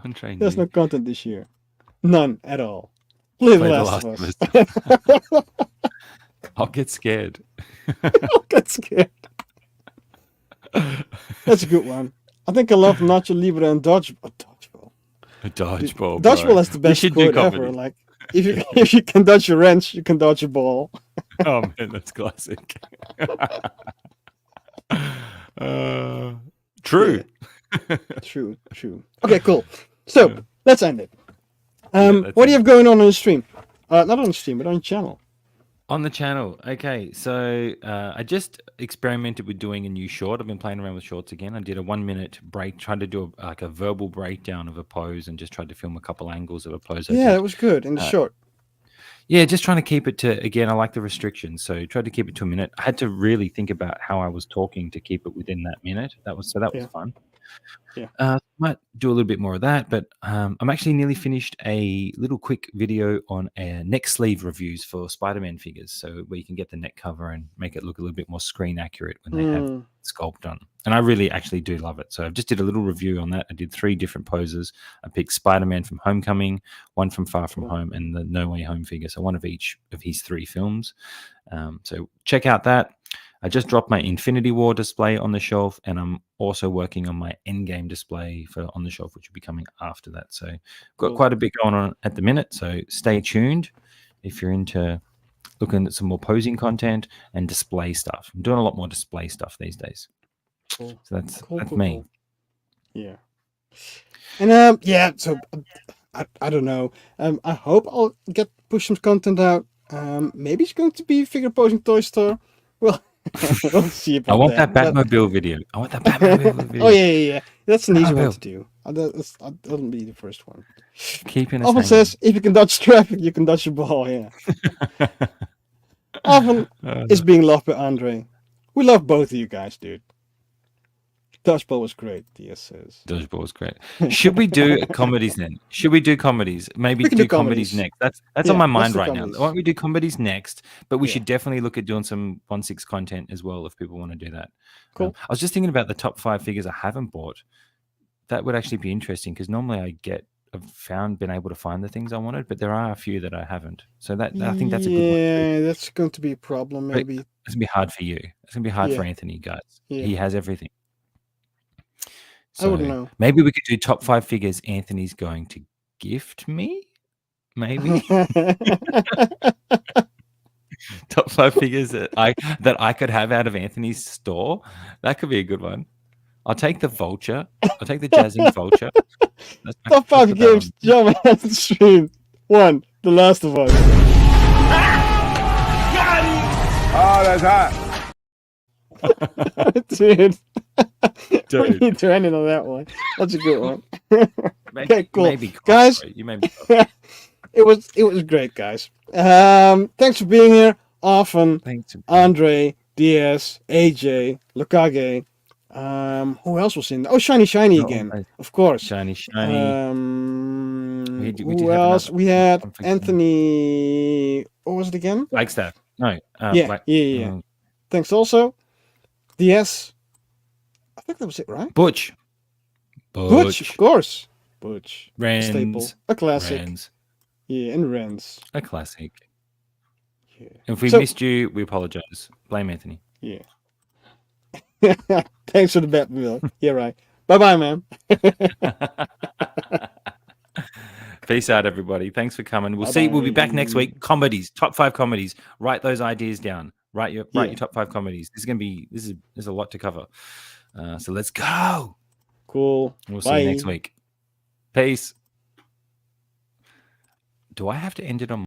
Andre knew. There's no content this year. None at all. Play The Last of Us. I'll get scared. I'll get scared. That's a good one. I think I love Nacho Libre and Dodgeball. Dodgeball. Dodgeball is the best quote ever. Like, if you can dodge a wrench, you can dodge a ball. Oh man, that's classic. True. Yeah. True. Okay, cool. So let's end it. What do you have going on the stream? Not on the stream, but on the channel. On the channel. Okay, so I just experimented with doing a new short. I've been playing around with shorts again. I did a 1-minute break, tried to do a verbal breakdown of a pose and just tried to film a couple angles of a pose. Yeah, it was good in the short. Yeah, just trying to keep it to, again, I like the restrictions. So tried to keep it to a minute. I had to really think about how I was talking to keep it within that minute. That was fun. Yeah. Might do a little bit more of that, but I'm actually nearly finished a little quick video on neck sleeve reviews for Spider-Man figures. So where you can get the neck cover and make it look a little bit more screen accurate when they have sculpt done. And I really actually do love it. So I've just did a little review on that. I did 3 different poses. I picked Spider-Man from Homecoming, one from Far From Home, and the No Way Home figure. So one of each of his 3 films. So check out that. I just dropped my Infinity War display on the shelf, and I'm also working on my Endgame display on the shelf, which will be coming after that. So got quite a bit going on at the minute. So stay tuned if you're into looking at some more posing content and display stuff. I'm doing a lot more display stuff these days. Cool. So that's Cool. me. Yeah. And yeah, so I don't know. I hope I'll push some content out. Maybe it's going to be figure posing toy store. Well, we'll see about I want that but- Batmobile video. I want that Batmobile video. Oh yeah. That's an easy one Batmobile. to do. That'll be the first one. Keeping us Often hanging. says, if you can dodge traffic, you can dodge the ball. Yeah. Often is being loved by Andre. We love both of you guys, dude. Dodgeball was great. DS says. Dodgeball was great. Should we do comedies then? Should we do comedies? Maybe We can do do comedies comedies. next. That's Yeah, on my let's mind do right comedies. now. Why don't we do comedies next? But we Yeah. should definitely look at doing some 1/6 content as well if people want to do that. Cool. I was just thinking about the top 5 figures I haven't bought. That would actually be interesting because normally I've been able to find the things I wanted, but there are a few that I haven't. So that I think that's a good one. Yeah, that's going to be a problem. Right. Maybe. It's gonna be hard for you. It's gonna be hard for Yeah. Anthony, guys. Yeah. He has everything. I wouldn't So know. maybe we could do top 5 figures Anthony's going to gift me. Maybe top 5 figures that I could have out of Anthony's store. That could be a good one. I'll take the vulture. I'll take the Jazzing vulture. Top 5 games. Jump on the stream. 1. The Last of Us. Oh, that's hot. Dude. Dude. We need to end it on that one. That's a good one. Maybe, Okay, cool. maybe Guys. cooperate. You may be It was great, guys. Thanks for being here. Often. thanks. Andre, DS, AJ, Lokage. Who else was in there? Oh, Shiny again. Of course. Shiny. We did Who have else? another- We had something. Anthony. What was it again? Flagstaff. No. Yeah. Thanks also. DS. I think that was it, right? Butch. Butch, of course. Butch. A staple. Rens. A classic. Rens. Yeah, and Rens. A classic. Yeah. If we So- missed you, we apologize. Blame Anthony. Yeah. Thanks for the Batmobile. Yeah, right. Bye-bye, man. Peace out, everybody. Thanks for coming. We'll be back next week. Comedies, top 5 comedies. Write those ideas down. Write your top 5 comedies. There's a lot to cover. So let's go. Cool. We'll see Bye. you next week. Peace. Do I have to end it on